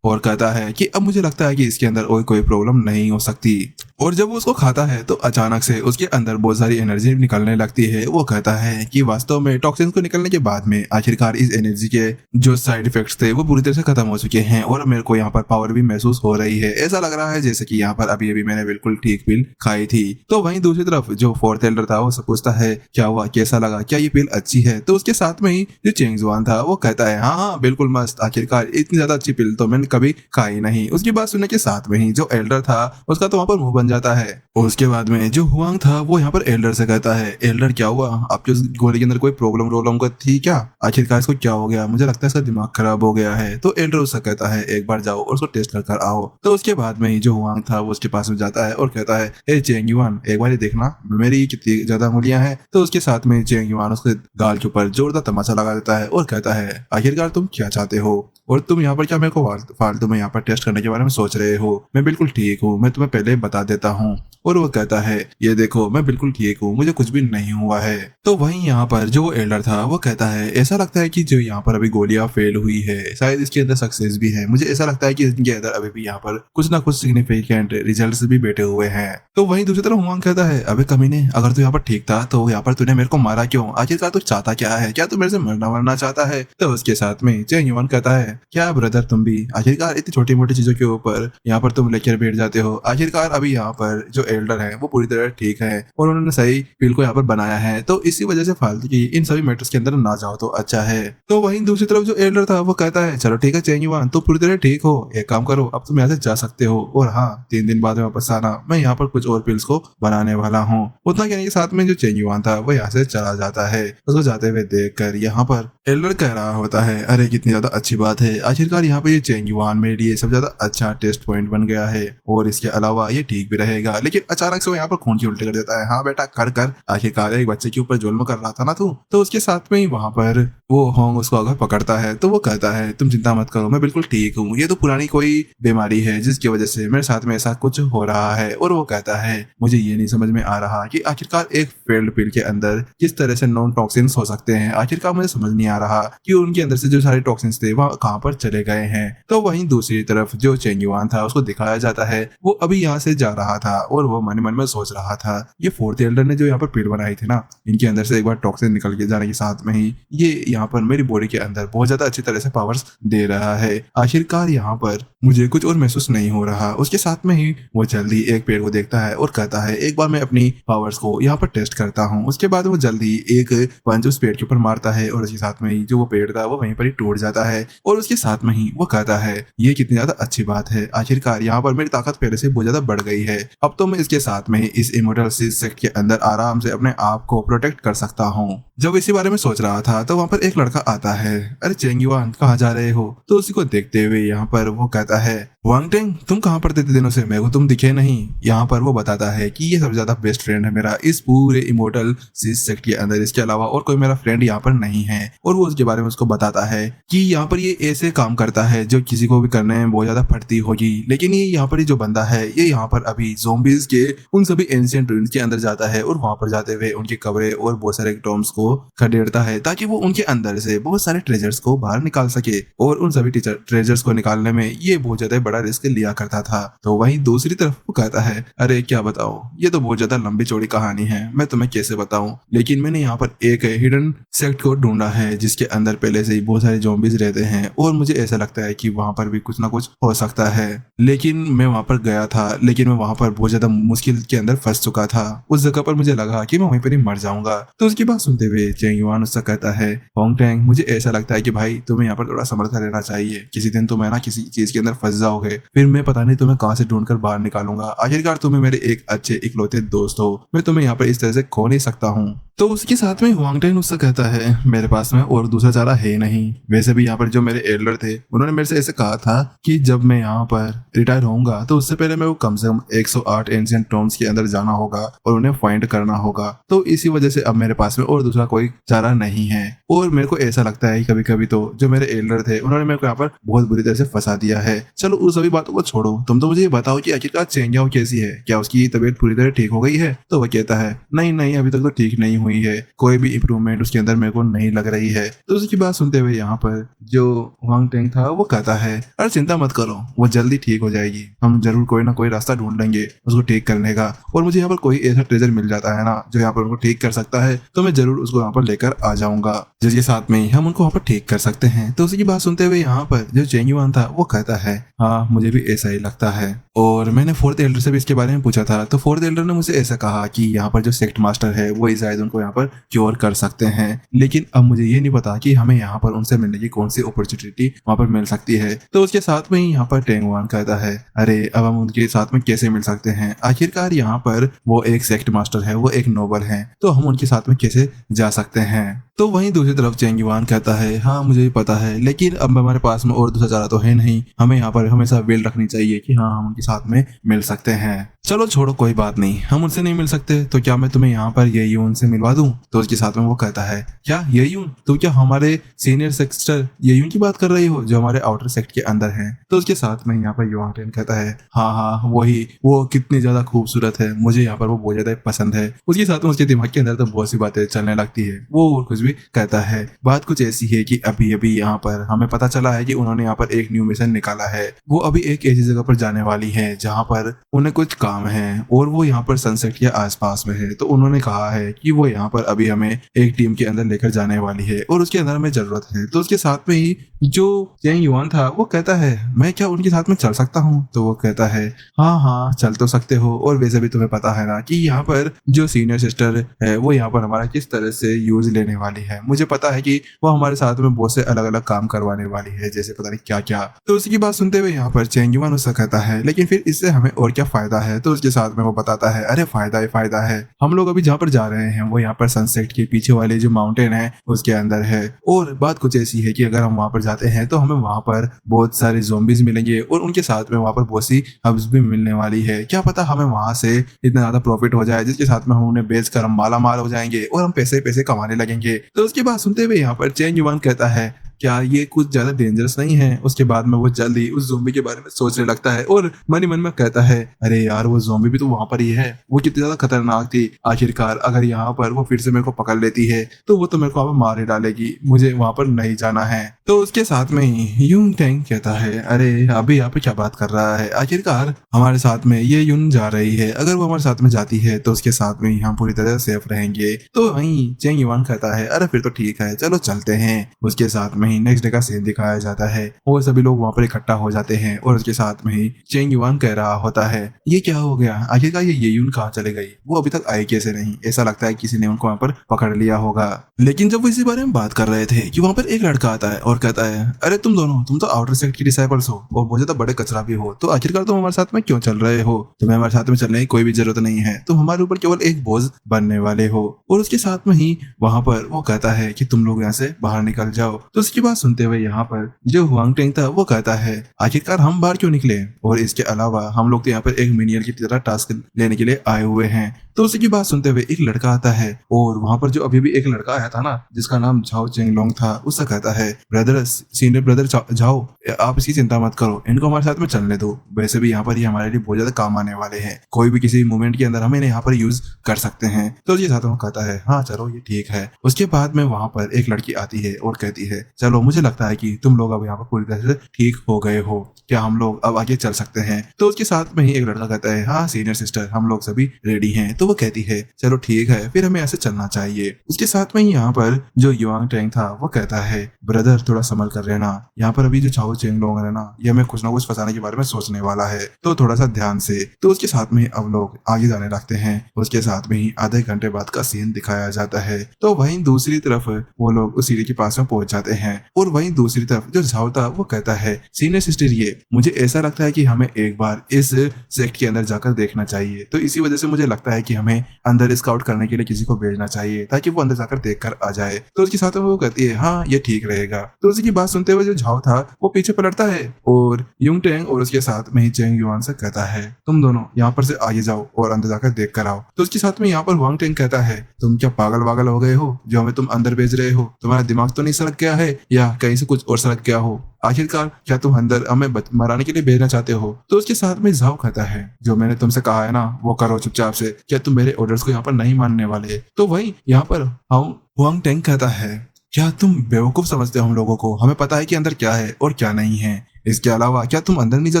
और कहता है कि अब मुझे लगता है कि इसके अंदर और कोई प्रॉब्लम नहीं हो सकती। और जब वो उसको खाता है तो अचानक से उसके अंदर बहुत सारी एनर्जी निकलने लगती है। वो कहता है कि वास्तव में टॉक्सिन को निकलने के बाद में आखिरकार इस एनर्जी के जो साइड इफेक्ट्स थे वो पूरी तरह से खत्म हो चुके हैं और मेरे को यहाँ पर पावर भी महसूस हो रही है। ऐसा लग रहा है जैसे कि यहाँ पर अभी अभी मैंने बिल्कुल ठीक पिल खाई थी। तो वहीं दूसरी तरफ जो फोर्थ एल्डर था वो पूछता है क्या हुआ, कैसा लगा, क्या ये पिल अच्छी है। तो उसके साथ में ही जो चेंग जुआन था वो कहता है हाँ हाँ बिल्कुल मस्त, आखिरकार इतनी ज्यादा अच्छी पिल तो मैंने कभी खाई नहीं। उसकी बात सुनने के साथ में ही जो एल्डर था उसका तो वहां पर मुंह बन जाता है। और उसके बाद में जो हुआंग था वो यहाँ पर एल्डर से कहता है एल्डर क्या हुआ, आपके उस गोली के अंदर कोई प्रॉब्लम को थी क्या, आखिरकार इसको क्या हो गया, मुझे लगता है इसका दिमाग खराब हो गया है। तो एल्डर उससे कहता है एक बार जाओ और उसको टेस्ट कर आओ। तो उसके बाद में ही जो हुआंग था वो उसके पास में जाता है और कहता है ए चेंग युआन एक बार ये देखना मेरी कितनी ज्यादा उंगलियां हैं। तो उसके साथ में चेंग युआन उसके गाल के ऊपर जोरदार तमाचा लगा देता है और कहता है आखिरकार तुम क्या चाहते हो और तुम यहाँ पर क्या मेरे को फालतू में यहाँ पर टेस्ट करने के बारे में सोच रहे हो, मैं बिल्कुल ठीक हूँ, मैं तुम्हें पहले बता देता हूँ। और वो कहता है ये देखो मैं बिल्कुल ठीक हूँ, मुझे कुछ भी नहीं हुआ है। तो वहीं यहाँ पर जो एल्डर था वो कहता है ऐसा लगता है कि जो यहाँ पर अभी गोलियां फेल हुई है शायद इसके अंदर सक्सेस भी है, मुझे ऐसा लगता है कि इनके अंदर अभी भी यहाँ पर कुछ ना कुछ सिग्निफिकेंट रिजल्ट्स भी बैठे हुए हैं। तो वहीं दूसरी तरफ हुआंग कहता है अबे कमीने, अगर तू यहाँ पर ठीक था तो यहाँ पर तूने मेरे को मारा क्यों, आखिरकार तू चाहता क्या है, क्या तू मेरे से मरना चाहता है। तो उसके साथ में चेंग युआन कहता है क्या ब्रदर तुम भी आखिरकार इतनी छोटी मोटी चीजों के ऊपर यहाँ पर तुम लेकर बैठ जाते हो। आखिरकार अभी यहाँ पर जो एल्डर है वो पूरी तरह ठीक है और उन्होंने सही पिल को यहाँ पर बनाया है, तो इसी वजह से फालतू की इन सभी मैटर्स के अंदर ना जाओ तो अच्छा है। तो वहीं दूसरी तरफ जो एल्डर था वो कहता है चलो ठीक है चेंग युआन तो पूरी तरह ठीक हो, एक काम करो अब तुम यहाँ से जा सकते हो और हाँ 3 दिन बाद वापस आना, मैं यहाँ पर कुछ और पिल्स को बनाने वाला हूँ। उतना कहने के साथ में जो चेंग युआन था वो यहाँ से चला जाता है। उसको जाते हुए देख कर यहाँ पर एल्डर कह रहा होता है अरे कितनी ज्यादा अच्छी बात है, आखिरकार यहाँ पे ये चेंग युआन मेरे लिए सबसे ज्यादा अच्छा टेस्ट पॉइंट बन गया है और इसके अलावा ये ठीक भी रहेगा। लेकिन अचानक से वो यहाँ पर खून की उल्टी कर देता है। हाँ बेटा कर आखिरकार एक बच्चे के ऊपर जुल्म कर रहा था ना तू। तो उसके साथ में ही वहां पर वो होंग उसको अगर पकड़ता है तो वो कहता है तुम चिंता मत करो मैं बिल्कुल ठीक हूँ, ये तो पुरानी कोई बीमारी है जिसकी वजह से मेरे साथ में ऐसा कुछ हो रहा है। और वो कहता है मुझे ये नहीं समझ में आ रहा कि आखिरकार एक फेल्ड पिल के अंदर किस तरह से नॉन टॉक्सिन्स हो सकते हैं, आखिरकार मुझे समझ नहीं आ रहा कि उनके अंदर से जो सारे टॉक्सिन्स थे वह कहाँ पर चले गए हैं। तो वहीं दूसरी तरफ जो चेंग युआन था उसको दिखाया जाता है वो अभी यहाँ से जा रहा था और वो मन मन में सोच रहा था ये फोर्थ एल्डर ने जो यहाँ पर पेड़ बनाई थी ना, इनके अंदर से एक बार टॉक्सिन निकल के जाने के साथ में ही ये यहाँ पर मेरी बॉडी के अंदर बहुत ज्यादा अच्छी तरह से पावर्स दे रहा है। आखिरकार यहाँ पर मुझे कुछ और महसूस नहीं हो रहा। उसके साथ में ही वो जल्दी एक पेड़ को देखता है और कहता है एक बार मैं अपनी पावर्स को यहाँ पर टेस्ट करता हूँ। उसके बाद वो जल्दी एक पंच उस पेड़ के ऊपर मारता है और उसके साथ में ही जो वो पेड़ था वो वहीं पर ही टूट जाता है। और उसके साथ में ही वो कहता है ये कितनी ज्यादा अच्छी बात है, आखिरकार यहाँ पर मेरी ताकत पहले से बहुत ज्यादा बढ़ गई है। अब तो मैं इसके साथ में ही इस इमोर्टल सेक्ट के अंदर आराम से अपने आप को प्रोटेक्ट कर सकता हूँ। जब इसी बारे में सोच रहा था तो वहाँ पर एक लड़का आता है। अरे चेंग युआन कहाँ जा रहे हो? तो उसी को देखते हुए यहाँ पर वो कहता है वांग टेंग तुम कहाँ पर थे दिनों से, मेरे को तुम दिखे नहीं। यहाँ पर वो बताता है कि ये सबसे ज्यादा बेस्ट फ्रेंड है मेरा इस पूरे इमोर्टल सेक्ट के अंदर, इसके अलावा और कोई मेरा फ्रेंड यहाँ पर नहीं है। और वो उसके बारे में उसको बताता है कि यहाँ पर ये ऐसे काम करता है जो किसी को भी करने में बहुत ज्यादा फटती होगी, लेकिन ये यहाँ पर जो बंदा है ये यहाँ पर अभी ज़ॉम्बीज़ के उन सभी एंशिएंट रूइंस के अंदर जाता है और वहां पर जाते हुए उनके कब्रें और बहुत सारे टॉम्स को खदेड़ता है ताकि वो उनके अंदर से बहुत सारे ट्रेजर्स को बाहर निकाल सके। और उन सभी ट्रेजर्स को निकालने में ये बहुत ज्यादा बड़ा रिस्क लिया करता था। तो वहीं दूसरी तरफ वो कहता है अरे क्या बताओ, ये तो बहुत ज्यादा लंबी चौड़ी कहानी है, मैं तुम्हें कैसे बताऊं, लेकिन मैंने यहाँ पर एक हिडन सेक्ट को ढूंढा है जिसके अंदर पहले से ही बहुत सारे ज़ॉम्बीज़ रहते हैं और मुझे ऐसा लगता है कि वहां पर भी कुछ ना कुछ हो सकता है। लेकिन मैं वहां पर गया था, लेकिन मैं वहां पर बहुत ज्यादा मुश्किल के अंदर फंस चुका था। उस जगह पर मुझे लगा कि मैं वहीं पर ही मर जाऊंगा। तो उसकी बात सुनते हुए चेंग युआन उससे कहता है वांग टेंग मुझे ऐसा लगता है कि भाई तुम्हें यहाँ पर थोड़ा संभल कर रहना चाहिए, किसी दिन तुम्हें ना किसी चीज के अंदर फंस जाओगे, फिर मैं पता नहीं तुम्हें कहाँ से ढूंढकर बाहर निकालूंगा। आखिरकार तुम्हें मेरे एक अच्छे इकलौते दोस्त हो, मैं तुम्हें यहाँ पर इस तरह से खो नहीं सकता हूँ। तो उसके साथ में वांग टेंग उससे कहता है मेरे पास में और दूसरा चारा है नहीं। वैसे भी यहाँ पर जो मेरे एल्डर थे उन्होंने मेरे से ऐसे कहा था कि जब मैं यहाँ पर रिटायर होऊंगा तो उससे पहले मैं वो कम से कम 108 एंशिएंट टॉम्स के अंदर जाना होगा और उन्हें फाइंड करना होगा। तो इसी वजह से अब मेरे पास में और दूसरा कोई चारा नहीं है। और मेरे को ऐसा लगता है कभी कभी तो जो मेरे एल्डर थे उन्होंने मेरे को यहाँ पर बहुत बुरी तरह से फंसा दिया है। चलो उस सभी बातों को छोड़ो, तुम तो मुझे ये बताओ कि आखिरकार चेंग याओ कैसी है, क्या उसकी तबीयत पूरी तरह ठीक हो गई है? तो वह कहता है नहीं नहीं अभी तक तो ठीक नहीं हुई है, कोई भी इंप्रूवमेंट उसके अंदर मेरे को नहीं लग रही है। तो उसकी बात सुनते हुए यहाँ पर जो वांग टेंग था वो कहता है अरे चिंता मत करो, वो जल्दी ठीक हो जाएगी, हम जरूर कोई ना कोई रास्ता ढूंढ लेंगे उसको ठीक करने का। और मुझे यहाँ पर कोई ऐसा ट्रेजर मिल जाता है ना जो यहाँ पर उनको ठीक कर सकता है तो मैं जरूर उसको यहाँ पर लेकर आ जाऊंगा, जिसके साथ में हम उनको वहाँ पर ठीक कर सकते हैं। तो उसकी बात सुनते हुए यहाँ पर जो चेंग युआन था वो कहता है हाँ मुझे भी ऐसा ही लगता है। और मैंने फोर्थ एल्डर से भी इसके बारे में पूछा था तो फोर्थ एल्डर ने मुझे ऐसा कहा कि यहाँ पर जो सेक्ट मास्टर है वो शायद उनको यहाँ पर क्योर कर सकते हैं, लेकिन अब मुझे ये नहीं पता कि हमें यहाँ पर उनसे मिलने की कौन सी अपॉर्चुनिटी वहाँ पर मिल सकती है। तो उसके साथ में ही यहाँ पर टेंग युआन कहता है अरे अब हम उनके साथ में कैसे मिल सकते हैं, आखिरकार यहाँ पर वो एक सेक्ट मास्टर है, वो एक नोबल है, तो हम उनके साथ में कैसे जा सकते हैं। तो वहीं दूसरी तरफ चेंग युआन कहता है हाँ मुझे भी पता है, लेकिन अब हमारे पास में और दूसरा चारा तो है नहीं, हमें यहाँ पर हमेशा वेल रखनी चाहिए कि हाँ हम उनके साथ में मिल सकते हैं। चलो छोड़ो कोई बात नहीं, हम उनसे नहीं मिल सकते तो क्या मैं तुम्हें यहाँ पर ये यून से मिलवा दूं? तो उसके साथ में वो कहता है क्या ये यून, तो क्या हमारे सीनियर सेक्टर ये यून की बात कर रही हो जो हमारे आउटर सेक्ट के अंदर है? तो उसके साथ में यहाँ पर युआन टेन कहता है हाँ हाँ वही, वो कितनी ज्यादा खूबसूरत है, मुझे यहाँ पर वो बहुत ज्यादा पसंद है। उसके साथ में उसके दिमाग के अंदर तो बहुत सी बातें चलने लगती है। वो और कुछ भी कहता है, बात कुछ ऐसी है कि अभी अभी यहाँ पर हमें पता चला है कि उन्होंने यहाँ पर एक न्यू मिशन निकाला है। वो अभी एक ऐसी जगह पर जाने वाली है जहाँ पर उन्हें कुछ काम है और वो यहाँ पर सनसेट के आसपास में है। तो उन्होंने कहा है कि वो यहाँ पर अभी हमें एक टीम के अंदर लेकर जाने वाली है और उसके अंदर हमें जरूरत है। तो उसके साथ में ही जो चेंग युआन था वो कहता है मैं क्या उनके साथ में चल सकता हूँ? तो वो कहता है हाँ हाँ चल तो सकते हो, और वैसे भी तुम्हें पता है ना कि यहाँ पर जो सीनियर सिस्टर है वो यहाँ पर हमारा किस तरह से यूज लेने वाली है। मुझे पता है कि वो हमारे साथ में बहुत से अलग अलग काम करवाने वाली है, जैसे पता नहीं क्या क्या। तो उसकी बात सुनते हुए यहाँ पर चेंग युआन उससे कहता है लेकिन फिर इससे हमें और क्या फायदा है? तो उसके साथ में वो बताता है अरे फायदा ही फायदा है, हम लोग अभी जहाँ पर जा रहे हैं वो यहाँ पर सनसेट के पीछे वाले जो माउंटेन है उसके अंदर है। और बात कुछ ऐसी है कि अगर हम वहां पर जाते हैं तो हमें वहां पर बहुत सारे ज़ॉम्बीज़ मिलेंगे और उनके साथ में वहां पर बहुत सी हब्स भी मिलने वाली है। क्या पता हमें वहां से इतना ज्यादा प्रॉफिट हो जाए जिसके साथ में हम उन्हें बेचकर हम माला माल हो जाएंगे और हम पैसे पैसे कमाने लगेंगे। तो उसकी बात सुनते हुए यहाँ पर चेंग युआन कहता है क्या ये कुछ ज्यादा डेंजरस नहीं है। उसके बाद में वो जल्दी उस ज़ॉम्बी के बारे में सोचने लगता है और मन ही मन में कहता है, अरे यार वो ज़ॉम्बी भी तो वहां पर ही है, वो कितनी ज्यादा खतरनाक थी। आखिरकार अगर यहाँ पर वो फिर से मेरे को पकड़ लेती है तो वो तो मेरे को अब मार ही डालेगी, मुझे वहां पर नहीं जाना है। तो उसके साथ में ही यून टैंग कहता है, अरे अभी यहाँ पे क्या बात कर रहा है, आखिरकार हमारे साथ में ये यून जा रही है, अगर वो हमारे साथ में जाती है तो उसके साथ में ही हम पूरी तरह सेफ रहेंगे। तो वहीं चेंग युआन कहता है, अरे फिर तो ठीक है, चलो चलते हैं। उसके साथ में ही नेक्स्ट डे का सीन दिखाया जाता है और सभी लोग वहां पर इकट्ठा हो जाते हैं और उसके साथ में ही चेंग युआन कह रहा होता है, ये क्या हो गया, आखिरकार ये यून कहाँ चले गई, वो अभी तक आई कैसे नहीं। ऐसा लगता है किसी ने उनको वहां पर पकड़ लिया होगा। लेकिन जब वो इसी बारे में बात कर रहे थे कि वहां पर एक लड़का आता है और कहता है, अरे तुम दोनों, तुम तो आउटर सेक्ट की डिसाइपल्स हो और बहुत ज्यादा बड़े कचरा भी हो, तो आखिरकार तुम हमारे साथ में क्यों चल रहे हो, तुम्हें हमारे साथ में चलने की कोई भी जरूरत नहीं है, तुम हमारे ऊपर केवल एक बोझ बनने वाले हो। और उसके साथ में ही वहां पर वो कहता है कि तुम लोग यहाँ से बाहर निकल जाओ। तो उसकी बात सुनते हुए यहाँ पर जो हुआंग टेंग था वो कहता है, आखिरकार हम बाहर क्यों निकले, और इसके अलावा हम लोग तो यहाँ पर एक मिनियर की तरह टास्क लेने के लिए आए हुए हैं। तो उसी की बात सुनते हुए एक लड़का आता है और वहां पर जो अभी भी एक लड़का आया था ना, जिसका नाम झाओ चेंगलोंग था, उससे कहता है, ब्रदर, सीनियर ब्रदर झाओ, आप इसकी चिंता मत करो, इनको हमारे साथ में चलने दो, वैसे भी यहाँ पर ये हमारे लिए बहुत ज्यादा काम आने वाले हैं, कोई भी किसी मोमेंट के अंदर हम इन्हें यहाँ पर यूज कर सकते हैं। तो उसके साथ में कहता है, हाँ चलो ये ठीक है। उसके बाद में वहां पर एक लड़की आती है और कहती है, चलो मुझे लगता है कि तुम लोग अब यहाँ पर पूरी तरह से ठीक हो गए हो, क्या हम लोग अब आगे चल सकते हैं। तो उसके साथ में ही एक लड़का कहता है, हाँ सीनियर सिस्टर, हम लोग सभी रेडी हैं। तो वो कहती है, चलो ठीक है, फिर हमें ऐसे चलना चाहिए। उसके साथ में ही यहाँ पर जो युआंग टैंग था वो कहता है, ब्रदर थोड़ा संभल कर रहना, यहाँ पर अभी जो झाओ चेंगलोंग है ना, ये हमें कुछ ना कुछ फंसाने के बारे में सोचने वाला है, तो थोड़ा सा ध्यान से। तो उसके साथ में अब लोग आगे जाने लगते हैं। उसके साथ में ही आधे घंटे बाद का सीन दिखाया जाता है। तो वहीं दूसरी तरफ वो लोग उस सीढ़ी के पास में पहुंच जाते हैं और वहीं दूसरी तरफ जो झाओ था वो कहता है, सीनियर सिस्टर, ये मुझे ऐसा लगता है कि हमें एक बार इस सेक्ट के अंदर जाकर देखना चाहिए, तो इसी वजह से मुझे लगता है कि हमें अंदर स्काउट करने के लिए किसी को भेजना चाहिए ताकि वो अंदर जाकर देख कर आ जाए। तो उसके साथ में वो कहती है, हाँ ये ठीक रहेगा। तो उसी की बात सुनते हुए जो झाओ था वो पीछे पलटता है और यूंग टैंग और उसके साथ में ही चेंग युआन से कहता है, तुम दोनों यहाँ पर से आगे जाओ और अंदर जाकर देख कर आओ। तो उसके साथ में यहाँ पर हुआंग टैंग कहता है, तुम क्या पागल वागल हो गए हो जो हमें तुम अंदर भेज रहे हो, तुम्हारा दिमाग तो नहीं सड़क गया है या कहीं से कुछ और सड़क गया हो, आखिरकार क्या तुम अंदर हमें मराने के लिए भेजना चाहते हो। तो उसके साथ में झाओ कहता है, जो मैंने तुमसे कहा है ना वो करो चुपचाप से, क्या तुम मेरे ऑर्डर्स को यहाँ पर नहीं मानने वाले। तो वही यहाँ पर हुआंग टैंग कहता है, क्या तुम बेवकूफ समझते हो हम लोगों को, हमें पता है कि अंदर क्या है और क्या नहीं है, इसके अलावा क्या तुम अंदर नहीं जा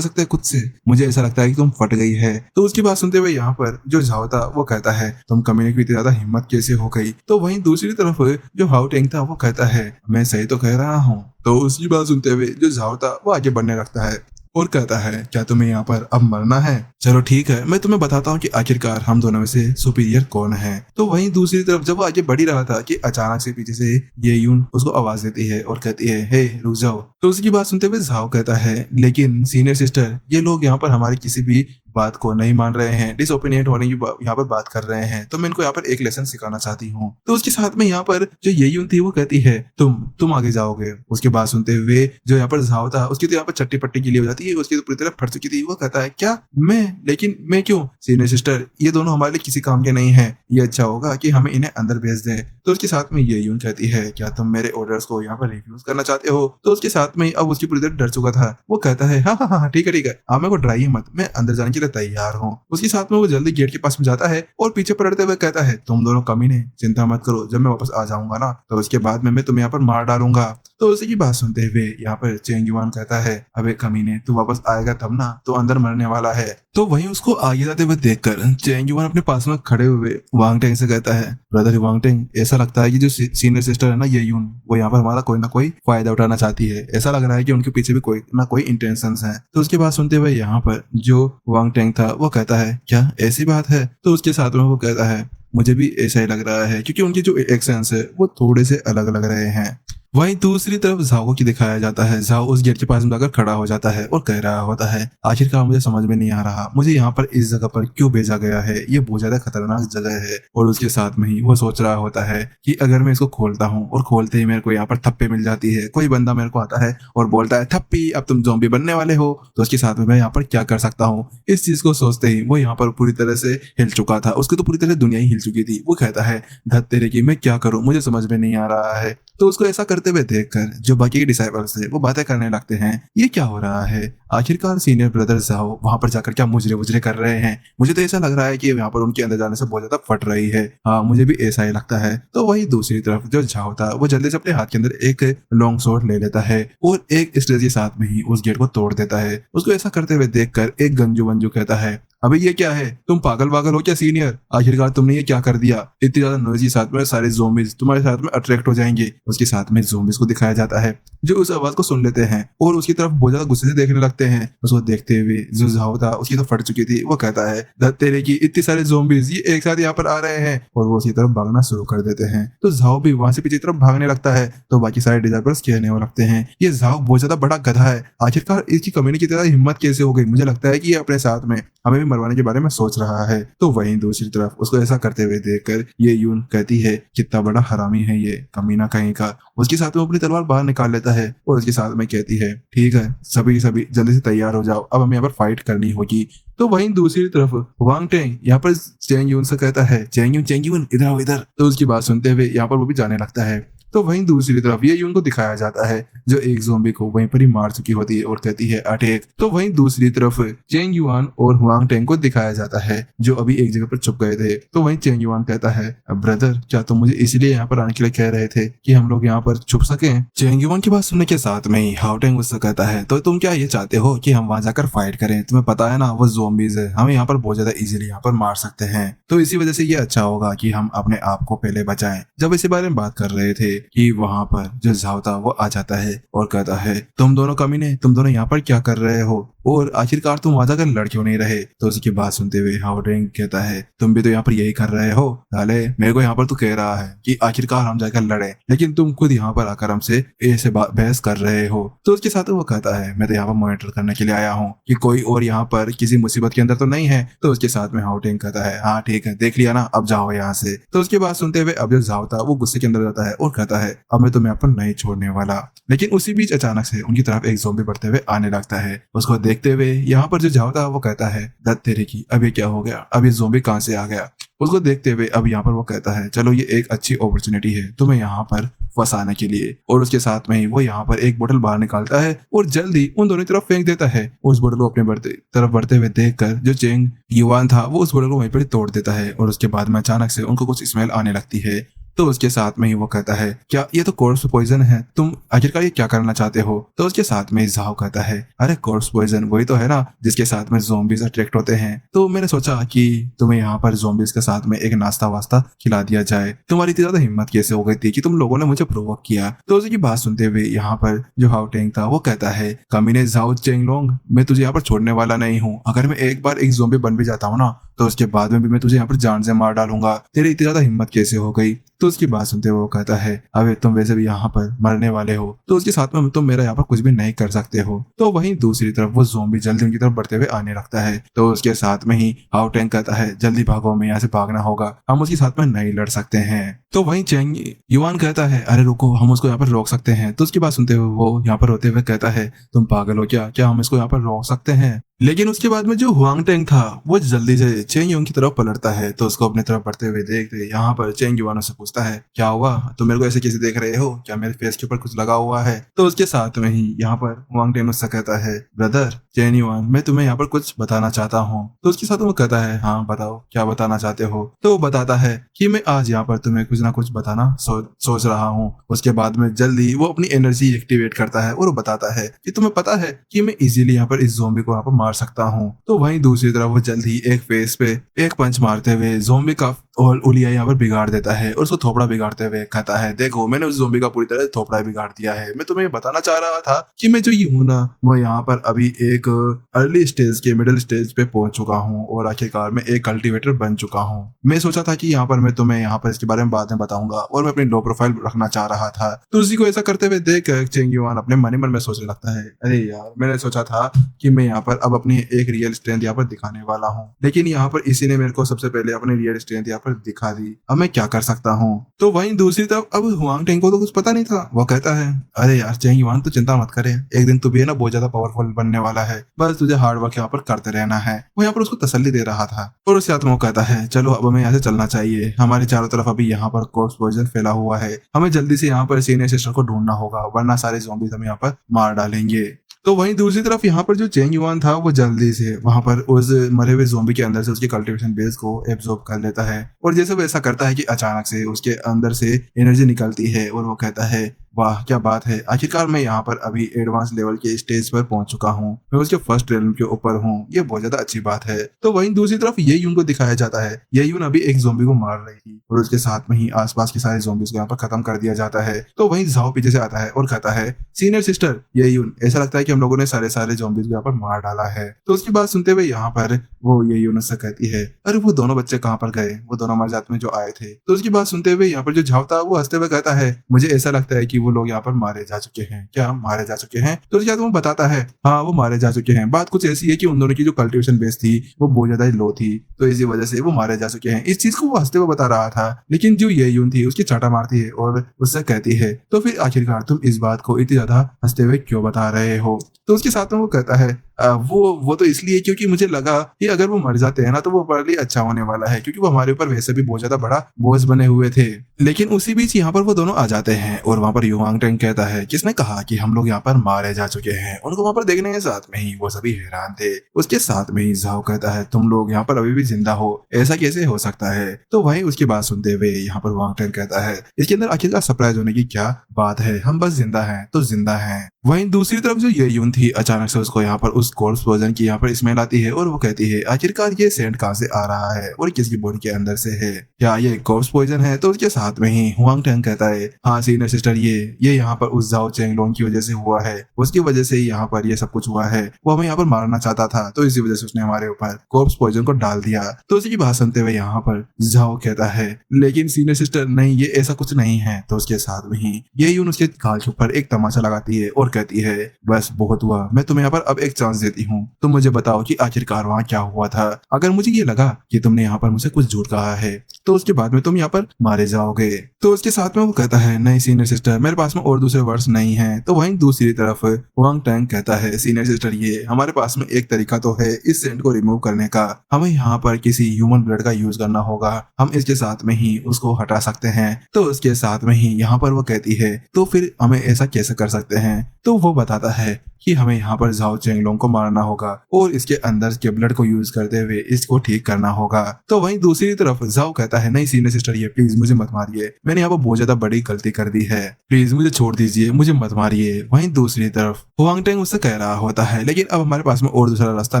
सकते खुद से, मुझे ऐसा लगता है कि तुम फट गई है। तो उसकी बात सुनते हुए यहाँ पर जो झाओ था वो कहता है, तुम कमीने की इतनी ज्यादा हिम्मत कैसे हो गई। तो वहीं दूसरी तरफ जो हाओ टेंग था वो कहता है, मैं सही तो कह रहा हूँ। तो उसकी बात सुनते हुए जो झाओ था वो आगे बढ़ने लगता है और कहता है, क्या तुम्हें यहाँ पर अब मरना है, चलो ठीक है, मैं तुम्हें बताता हूँ कि आखिरकार हम दोनों में से सुपीरियर कौन है। तो वहीं दूसरी तरफ जब वो आगे बढ़ ही रहा था कि अचानक से पीछे से ये यून उसको आवाज देती है और कहती है, हे रुक जाओ। तो उसकी बात सुनते हुए झाओ कहता है, लेकिन सीनियर सिस्टर, ये लोग यहाँ पर हमारी किसी भी बात को नहीं मान रहे हैं, डिसओपिनियट होने की यहाँ पर बात कर रहे हैं, तो मैं इनको यहाँ पर एक लेसन सिखाना चाहती हूँ। तो उसके साथ में यहाँ पर जो ये यून थी वो कहती है, तुम आगे जाओगे। उसके बाद सुनते हुए जो यहाँ पर झाओ था उसकी तो यहाँ पर चट्टी पट्टी गिली हो जाती है, उसकी तो पूरी तरह फट चुकी थी। वो कहता है, क्या मैं, लेकिन मैं क्यों, सीनियर सिस्टर ये दोनों हमारे लिए किसी काम के नहीं है, ये अच्छा होगा कि हमें इन्हें अंदर भेज दें। तो उसके साथ में ये यून कहती है, क्या तुम मेरे ऑर्डर्स को यहाँ पर रिफ्यूज करना चाहते हो। तो उसके साथ में अब उसकी पूरी तरह डर चुका था, वो कहता है, हाँ हाँ हाँ ठीक है, आप मेरे को डराइए मत, मैं अंदर जाने के लिए तैयार हूँ। उसके साथ में वो जल्दी गेट के पास में जाता है और पीछे पलटते हुए कहता है, तुम दोनों कमीने, चिंता मत करो, जब मैं वापस आ जाऊंगा ना तो उसके बाद में मैं तुम्हें यहाँ पर मार डालूंगा। तो उसी की बात सुनते हुए यहाँ पर चेंग युआन कहता है, अबे कमीने, तू वापस आएगा तब ना, तो अंदर मरने वाला है। तो वहीं उसको आगे जाते हुए देखकर चेंग युआन अपने पास में खड़े हुए हुआंग टेंग से कहता है, ब्रदर हुआंग टेंग, ऐसा लगता है कि जो सीनियर सिस्टर है ना ये यून, वो यहाँ पर हमारा कोई ना कोई फायदा उठाना चाहती है, ऐसा लग रहा है कि उनके पीछे भी कोई ना कोई इंटेंशंस हैं। तो उसकी बात सुनते हुए यहाँ पर जो हुआंग टेंग था वो कहता है, क्या ऐसी बात है। तो उसके साथ में वो कहता है, मुझे भी ऐसा ही लग रहा है, क्योंकि उनके जो एक्शंस है वो थोड़े से अलग लग रहे हैं। वहीं दूसरी तरफ झाओ की दिखाया जाता है। झाओ उस गेट के पास में जाकर खड़ा हो जाता है और कह रहा होता है, आखिरकार मुझे समझ में नहीं आ रहा, मुझे यहाँ पर इस जगह पर क्यों भेजा गया है, ये बहुत ज्यादा खतरनाक जगह है। और उसके साथ में ही वो सोच रहा होता है कि अगर मैं इसको खोलता हूँ और खोलते ही मेरे को यहाँ पर थप्पे मिल जाती है, कोई बंदा मेरे को आता है और बोलता है, थप्पी अब तुम ज़ॉम्बी बनने वाले हो, तो उसके साथ में मैं यहाँ पर क्या कर सकता हूँ। इस चीज को सोचते ही वो यहाँ पर पूरी तरह से हिल चुका था, उसकी तो पूरी तरह दुनिया ही हिल चुकी थी। वो कहता है, धत तेरे की, मैं क्या करूँ, मुझे समझ में नहीं आ रहा है। तो उसको ऐसा करते हुए देखकर जो बाकी के डिसाइपल्स थे वो बातें करने लगते हैं, ये क्या हो रहा है? आखिरकार सीनियर ब्रदर जाओ वहां पर जाकर क्या मुजरे मुजरे कर रहे हैं? मुझे तो ऐसा लग रहा है कि यहाँ पर उनके अंदर जाने से बहुत ज्यादा फट रही है। हाँ, मुझे भी ऐसा ही लगता है। तो वही दूसरी तरफ जो झाओ था वो जल्दी से अपने हाथ के अंदर एक लॉन्ग शॉट ले लेता है और एक स्ट्रेच के साथ में ही उस गेट को तोड़ देता है। उसको ऐसा करते हुए देखकर एक गंजू वंजू कहता है, अबे ये क्या है? तुम पागल वागल हो क्या सीनियर? आखिरकार तुमने ये क्या कर दिया? इतनी ज्यादा नॉइज के साथ में सारे ज़ोंबीज तुम्हारे साथ में अट्रैक्ट हो जाएंगे। उसके साथ में ज़ोंबीज को दिखाया जाता है जो उस आवाज को सुन लेते हैं और उसकी तरफ बहुत ज्यादा गुस्से से देखने लगते हैं। उसको देखते हुए जो झाओ था उसकी तो फट चुकी थी, वो कहता है, धत तेरे की, इतने सारे ज़ोंबीज ये एक साथ यहाँ पर आ रहे हैं, और वो उसकी तरफ भागना शुरू कर देते हैं। तो झाओ भी वहां से पीछे की तरफ भागने लगता है। तो बाकी सारे डिजाइपर्स कहने लगते हैं, ये झाओ बहुत ज्यादा बड़ा गधा है, आखिरकार इसकी कम्युनिटी की तरह हिम्मत कैसे हो गई? मुझे लगता है कि ये अपने साथ में हमें भी मरवाने के बारे में सोच रहा है। तो वहीं दूसरी तरफ उसको ऐसा करते हुए देखकर ये यून कहती है, कितना बड़ा हरामी है ये कमीना कहीं का। उसके साथ में अपनी तलवार बाहर निकाल लेता है और उसके साथ में कहती है, ठीक है सभी सभी जल्दी से तैयार हो जाओ, अब हमें यहाँ पर फाइट करनी होगी। तो वहीं दूसरी तरफ वांग टेंग यहाँ पर चेंग यून से कहता है, चेंग यून इधर आओ इधर। तो उसकी बात सुनते हुए यहाँ पर वो भी जाने लगता है। तो वहीं दूसरी तरफ ये यून को दिखाया जाता है जो एक ज़ोंबी को वहीं पर ही मार चुकी होती है और कहती है अटैक। तो वहीं दूसरी तरफ चेंग युआन और हुआंग टेंग को दिखाया जाता है जो अभी एक जगह पर छुप गए थे। तो वहीं चेंग युआन कहता है, ब्रदर क्या तुम मुझे इसलिए यहाँ पर आने के लिए कह रहे थे कि हम लोग यहाँ पर छुप सके? चेंग युआन की बात सुनने के साथ में ही हाओ टेंग उससे कहता है, तो तुम क्या ये चाहते हो कि हम वहां जाकर फाइट करें? तुम्हें पता है ना वो ज़ोंबीज है, हम यहाँ पर बहुत ज्यादा इजीली यहाँ पर मार सकते हैं, तो इसी वजह से ये अच्छा होगा कि हम अपने आप को पहले बचाएं। जब इसी बारे में बात कर रहे थे कि वहां पर जो झाओ था वो आ जाता है और कहता है, तुम दोनों कमीने, तुम दोनों यहाँ पर क्या कर रहे हो और आखिरकार तुम वहां जाकर लड़ क्यों नहीं रहे? तो उसकी बात सुनते हुए हाओ टेंग कहता है, तुम भी तो यहाँ पर यही कर रहे हो साले, मेरे को यहाँ पर तू कह रहा है कि आखिरकार हम जाकर लड़े, लेकिन तुम खुद यहाँ पर आकर हमसे ऐसे बहस कर रहे हो। तो उसके साथ वो कहता है, मैं तो यहाँ पर मॉनिटर करने के लिए आया हूँ कि कोई और यहाँ पर किसी मुसीबत के अंदर तो नहीं है। तो उसके साथ में हाओ टेंग कहता है, हाँ ठीक है, देख लिया ना, अब जाओ यहाँ से। तो उसकी बात सुनते हुए अब जो झाओ था वो गुस्से के अंदर जाता है और कहता है, अब मैं तुम्हें यहाँ पर नहीं छोड़ने वाला। लेकिन उसी बीच अचानक से उनकी तरफ एक ज़ोंबी बढ़ते हुए आने लगता है। उसको देखते हुए यहाँ पर जो झाओ था वो कहता है, दत्त तेरे की, अब ये क्या हो गया? अब ये ज़ोंबी कहाँ से आ गया? उसको देखते हुए अब यहाँ पर वो कहता है, चलो ये एक अच्छी अपॉर्चुनिटी है तुम्हें यहाँ पर फंसाने के लिए। और उसके साथ में ही वो यहाँ पर एक बोतल बाहर निकालता है और जल्दी उन दोनों की तरफ फेंक देता है। उस बोतल को अपने तरफ बढ़ते हुए देखकर जो चेंग युआन था वो उस बोतल को वहीं पर तोड़ देता है और उसके बाद में अचानक से उनको कुछ स्मेल आने लगती है। तो उसके साथ में ही वो कहता है, क्या ये तो कोर्स पॉइजन है, तुम आखिरकार ये क्या करना चाहते हो? तो उसके साथ में झाओ कहता है, अरे कोर्स पॉइजन वही तो है ना जिसके साथ में ज़ोंबीज अट्रैक्ट होते हैं, तो मैंने सोचा कि तुम्हें यहाँ पर ज़ोंबीज के साथ में एक नाश्ता वास्ता खिला दिया जाए। तुम्हारी इतनी ज्यादा हिम्मत कैसे हो गई थी कि तुम लोगों ने मुझे प्रोवोक किया? तो उसकी बात सुनते हुए यहाँ पर जो हाओ टेंग था वो कहता है, कमीने झाओ चेंगलोंग, मैं तुझे यहाँ पर छोड़ने वाला नहीं हूँ। अगर मैं एक बार एक ज़ोंबी बन भी जाता हूँ ना तो उसके बाद में भी मैं तुझे यहाँ पर जान से मार डालूंगा। तेरी इतनी ज्यादा हिम्मत कैसे हो गई? तो उसकी बात सुनते हुए वो कहता है, अबे तुम वैसे भी यहाँ पर मरने वाले हो, तो उसके साथ में तुम मेरा यहाँ पर कुछ भी नहीं कर सकते हो। तो वहीं दूसरी तरफ वो ज़ोंबी जल्दी उनकी तरफ बढ़ते हुए आने लगता है। तो उसके साथ में ही हाओ टेंग कहता है, जल्दी भागो, हमें यहाँ से भागना होगा, हम उसके साथ में नहीं लड़ सकते हैं। तो वहीं चेंग युआन कहता है, अरे रुको, हम उसको यहाँ पर रोक सकते हैं। तो उसकी बात सुनते हुए वो यहाँ पर रोते हुए कहता है, तुम पागल हो क्या हम इसको यहाँ पर रोक सकते हैं? लेकिन उसके बाद में जो हुआंग टेंग था वो जल्दी से चेंग युआन की तरफ पलटता है। तो उसको अपनी तरफ बढ़ते हुए देखते यहाँ पर चेंग युआन से पूछता है, क्या हुआ, तुम मेरे को ऐसे कैसे देख रहे हो? क्या मेरे फेस के ऊपर कुछ लगा हुआ है? तो उसके साथ में ही यहाँ पर हुआंग टेंग उससे कहता है, ब्रदर चेंग युआन, मैं तुम्हें यहाँ पर कुछ बताना चाहता हूँ। तो उसके साथ वो कहता है, हाँ बताओ, क्या बताना चाहते हो? तो वो बताता है कि मैं आज यहाँ पर तुम्हें कुछ ना कुछ बताना सोच रहा हूँ। उसके बाद में जल्दी वो अपनी एनर्जी एक्टिवेट करता है और वो बताता है कि तुम्हें पता है कि मैं इजीली यहाँ पर इस ज़ोंबी को यहाँ पर मार सकता हूँ। तो वहीं दूसरी तरफ वो जल्दी एक फेस पे एक पंच मारते हुए ज़ोंबी का और उलिया यहाँ पर बिगाड़ देता है और उसको थोपड़ा बिगाड़ते हुए कहता है, देखो मैंने उस ज़ोंबी का पूरी तरह थोपड़ा बिगाड़ दिया है। मैं तुम्हें बताना चाह रहा था कि मैं जो ये हूँ ना वो यहाँ पर अभी एक अर्ली स्टेज के मिडिल स्टेज पे पहुंच चुका हूँ और आखिरकार मैं एक कल्टीवेटर बन चुका हूँ। मैं सोचा था कि यहाँ पर मैं तुम्हें यहाँ पर इसके बारे में बाद में बताऊंगा और मैं अपनी लो प्रोफाइल रखना चाह रहा था। तो उसी को ऐसा करते हुए देख चेंग युआन अपने मन ही मन में सोचने लगता है, अरे यार मैंने सोचा था कि मैं यहाँ पर अब अपनी एक रियल स्ट्रेंथ यहाँ पर दिखाने वाला हूँ, लेकिन यहाँ पर इसी ने मेरे को सबसे पहले अपनी रियल स्ट्रेंथ यहाँ पर दिखा दी, अब मैं क्या कर सकता हूँ। तो वहीं दूसरी तरफ अब हुआंग टेंग को तो कुछ पता नहीं था। वो कहता है, अरे यार चेंग युआन तो चिंता मत करे, एक दिन तू भी है ना बहुत ज्यादा पावरफुल बनने वाला है, बस तुझे हार्ड वर्क यहाँ पर करते रहना है। वो यहाँ पर उसको तसल्ली दे रहा था और उसके साथ में वो कहता है, चलो अब हमें यहाँ से चलना चाहिए, हमारे चारों तरफ अभी यहाँ पर कोर्स पॉइजन फैला हुआ है, हमें जल्दी से यहाँ पर सीनियर सिस्टर को ढूंढना होगा, वरना सारे ज़ॉम्बीज हमें यहाँ पर मार डालेंगे। तो वहीं दूसरी तरफ यहाँ पर जो चेंग युआन था वो जल्दी से वहां पर उस मरे हुए ज़ॉम्बी के अंदर से उसके कल्टीवेशन बेस को एब्जॉर्ब कर लेता है, और जैसे वो ऐसा करता है कि अचानक से उसके अंदर से एनर्जी निकलती है और वो कहता है, वाह क्या बात है, आखिरकार मैं यहाँ पर अभी एडवांस लेवल के स्टेज पर पहुंच चुका हूँ, मैं उसके फर्स्ट रेलम के ऊपर हूँ, ये बहुत ज्यादा अच्छी बात है। तो वहीं दूसरी तरफ ये यून को दिखाया जाता है, ये यून अभी एक ज़ॉम्बी को मार रही थी और उसके साथ में ही आसपास के सारे ज़ॉम्बीज को यहाँ पर खत्म कर दिया जाता है। तो वहीं झाओ पीछे से आता है और कहता है, सीनियर सिस्टर ये यून, ऐसा लगता है कि हम लोगों ने सारे सारे ज़ॉम्बीज को यहाँ पर मार डाला है। तो उसकी बात सुनते हुए यहाँ पर वो ये यून से कहती है, अरे वो दोनों बच्चे कहाँ पर गए, वो दोनों हमारे साथ में जो आए थे। तो उसकी बात सुनते हुए यहाँ पर जो झाओ था वो हंसते हुए कहता है, मुझे ऐसा लगता है कि वो लोग यहाँ पर मारे जा चुके हैं। क्या मारे जा चुके हैं? तो उसके बाद वो बताता है, हाँ वो मारे जा चुके हैं। बात कुछ ऐसी है कि उन दोनों की जो कल्टीवेशन बेस थी वो बहुत ज्यादा लो थी, तो इसी वजह से वो मारे जा चुके हैं। इस चीज को वो हंसते हुए बता रहा था, लेकिन जो ये यून थी उसकी चाटा मारती है और उससे कहती है, तो फिर आखिरकार तुम इस बात को इतनी ज्यादा हंसते हुए क्यों बता रहे हो? तो उसके साथ में वो कहता है, वो तो इसलिए क्योंकि मुझे लगा कि अगर वो मर जाते हैं ना तो वो हमारे लिए अच्छा होने वाला है, क्योंकि वो हमारे ऊपर वैसे भी बहुत ज्यादा बड़ा बोझ बने हुए थे। लेकिन उसी बीच यहाँ पर वो दोनों आ जाते हैं और वहाँ पर युआंग टेंग कहता है, किसने कहा कि हम लोग यहाँ पर मारे जा चुके हैं? उनको वहाँ पर देखने के साथ में ही वो सभी हैरान थे। उसके साथ में ही झाओ कहता है, तुम लोग यहाँ पर अभी भी जिंदा हो, ऐसा कैसे हो सकता है? तो वही उसकी बात सुनते हुए यहाँ पर युआंग टेंग कहता है, इसके अंदर आखिरकार सरप्राइज होने की क्या बात है, हम बस जिंदा हैं तो जिंदा हैं। वहीं दूसरी तरफ जो ये यून थी, अचानक से उसको यहाँ पर उस कोर्स वर्जन की यहाँ पर स्मेल आती है और वो कहती है, आखिरकार ये सेंट कहाँ से आ रहा है और किसकी बॉडी के अंदर से है? क्या ये कॉर्प्स पॉइजन है? तो उसके साथ में ही हुआंग टेंग कहता है, हाँ सीनियर सिस्टर, ये यहाँ पर उस जाओ चेंग लोन की वजह से हुआ है, उसकी वजह से ही यहाँ पर ये सब कुछ हुआ है। वो हमें यहाँ पर मारना चाहता था, तो इसी वजह से उसने हमारे ऊपर कॉर्प्स पॉइजन को डाल दिया। तो उसी की बात सुनते हुए यहाँ पर जाओ कहता है, लेकिन सीनियर सिस्टर नहीं, ये ऐसा कुछ नहीं है। तो उसके साथ में ही ये यून उसके गाल के ऊपर एक तमाचा लगाती है और कहती है, बस बहुत हुआ, मैं तुम्हें यहाँ पर अब एक चांस देती हूँ, तुम मुझे बताओ कि आखिरकार वहाँ क्या हुआ था। अगर मुझे ये लगा कि तुमने यहाँ पर मुझे कुछ झूठ कहा है तो उसके बाद में तुम यहाँ पर मारे जाओगे। तो उसके साथ में वो कहता है, नहीं सीनियर सिस्टर, मेरे पास में और दूसरे वर्ड्स नहीं हैं। तो वहीं दूसरी तरफ हुआंग टेंग कहता है, सीनियर सिस्टर, ये हमारे पास में एक तरीका तो है इस सेंट को रिमूव करने का, हमें यहाँ पर किसी ह्यूमन ब्लड का यूज करना होगा, हम इसके साथ में ही उसको हटा सकते हैं। तो उसके साथ में ही यहाँ पर वो कहती है, तो फिर हमें ऐसा कैसे कर सकते हैं? तो वो बताता है कि हमें यहाँ पर झाओ चेंगलोंग को मारना होगा और इसके अंदर के ब्लड को यूज करते हुए इसको ठीक करना होगा। तो वहीं दूसरी तरफ झाओ कहता है, नहीं सीनियर सिस्टर, ये प्लीज मुझे मत मारिए, मैंने यहाँ पर बहुत ज्यादा बड़ी गलती कर दी है, प्लीज मुझे छोड़ दीजिए, मुझे मत मारिए। वहीं दूसरी तरफ हुआंग टेंग उससे कह रहा होता है, लेकिन अब हमारे पास में और दूसरा रास्ता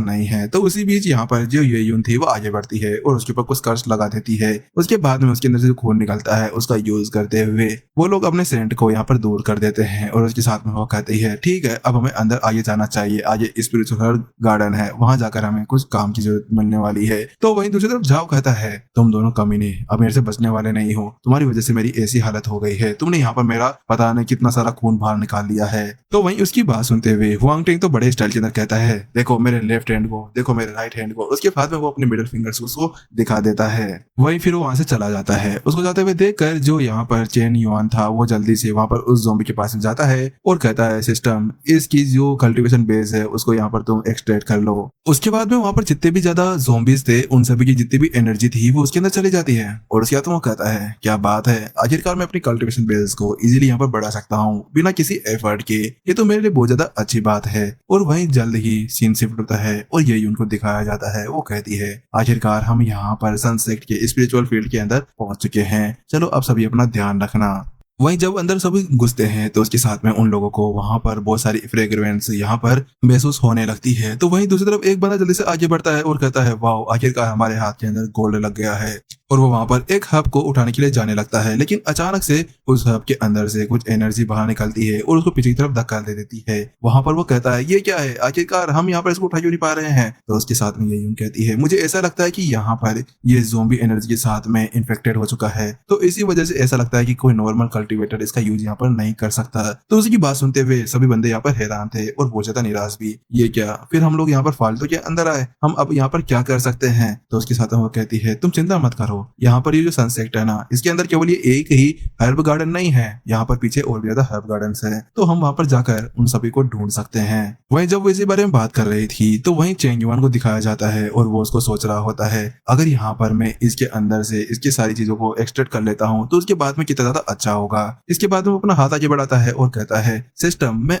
नहीं है। तो उसी बीच यहाँ पर जो ये यून थी वो आगे बढ़ती है और उसके ऊपर कुछ कर्स लगा देती है। उसके बाद में उसके अंदर से खून निकलता है, उसका यूज करते हुए वो लोग अपने सेंट को यहाँ पर दूर कर देते हैं और उसके साथ में वो कहती है, ठीक है अब हमें अंदर आगे जाना चाहिए, आगे स्पिरिचुअल गार्डन है, वहां जाकर हमें कुछ काम की जरूरत मिलने वाली है। तो वहीं दूसरी तरफ झाओ कहता है, तुम दोनों कमीने अब मेरे से बचने वाले नहीं हो, तुम्हारी वजह से मेरी ऐसी हालत हो गई है, तुमने यहाँ पर मेरा पता नहीं कितना सारा खून बाहर निकाल लिया है। तो वहीं उसकी बात सुनते हुए हुआंग टेंग तो बड़े स्टाइल के अंदर कहता है, देखो मेरे लेफ्ट हैंड को, देखो मेरे राइट हैंड को। उसके बाद में वो अपने मिडिल फिंगर्स को उसको दिखा देता है। वहीं फिर वो वहां से चला जाता है। उसको जाते हुए देखकर जो यहाँ पर चेन युआन था वो जल्दी से वहां पर उस ज़ॉम्बी के पास जाता है और कहता है, सिस्टम, इसकी जो कल्टीवेशन बेस है उसको यहाँ पर तुम एक्सट्रैक्ट कर लो। उसके बाद में वहां पर जितने भी ज्यादा ज़ॉम्बीज थे उन सभी की जितनी भी एनर्जी थी वो उसके अंदर चली जाती है और उसके बाद वो कहता है, क्या बात है, आखिरकार मैं अपनी कल्टीवेशन बेस को इजीली यहाँ पर बढ़ा सकता हूँ बिना किसी एफर्ट के, ये तो मेरे लिए बहुत ज्यादा अच्छी बात है। और वहीं जल्द ही सीन शिफ्ट होता है और यही उनको दिखाया जाता है। वो कहती है, आखिरकार हम यहाँ पर सनसेट के स्पिरिचुअल फील्ड के अंदर पहुंच चुके हैं, चलो अब सभी अपना ध्यान रखना। वहीं जब अंदर सभी घुसते हैं तो उसके साथ में उन लोगों को वहां पर बहुत सारी फ्रेग्रेंस यहाँ पर महसूस होने लगती है। तो वहीं दूसरी तरफ एक बंदा जल्दी से आगे बढ़ता है और कहता है, वाह, आखिरकार हमारे हाथ के अंदर गोल्ड लग गया है। और वो वहां पर एक हब को उठाने के लिए जाने लगता है, लेकिन अचानक से उस हब के अंदर से कुछ एनर्जी बाहर निकलती है और उसको पीछे की तरफ धक्का दे देती है। वहां पर वो कहता है, ये क्या है, आखिरकार हम यहाँ पर इसको उठा क्यों नहीं पा रहे हैं? तो उसके साथ में ये यूं कहती है, मुझे ऐसा लगता है कि यहाँ पर ये ज़ॉम्बी एनर्जी के साथ में इन्फेक्टेड हो चुका है, तो इसी वजह से ऐसा लगता है कि कोई नॉर्मल कल्टीवेटर इसका यूज यहाँ पर नहीं कर सकता। तो उसकी बात सुनते हुए सभी बंदे यहाँ पर हैरान थे और बहुत ज्यादा निराश भी। ये क्या, फिर हम लोग यहाँ पर फालतू के अंदर आए, हम अब यहाँ पर क्या कर सकते हैं? तो उसके साथ वो कहती है तुम चिंता मत करो, यहाँ पर ये जो सनसेट है ना, इसके अंदर केवल ये एक ही हर्ब गार्डन नहीं है, यहाँ पर पीछे और भी ज्यादा हर्ब गार्डन है, तो हम वहाँ पर जाकर उन सभी को ढूंढ सकते हैं। वहीं जब वो इसी बारे में बात कर रही थी तो वहीं चेंग युआन को दिखाया जाता है और वो उसको सोच रहा होता है अगर यहाँ पर मैं इसके अंदर से इसकी सारी चीजों को एक्सट्रैक्ट कर लेता हूँ तो उसके बाद में कितना ज्यादा अच्छा होगा। इसके बाद में वो अपना हाथ आगे बढ़ाता है और कहता है सिस्टम, मैं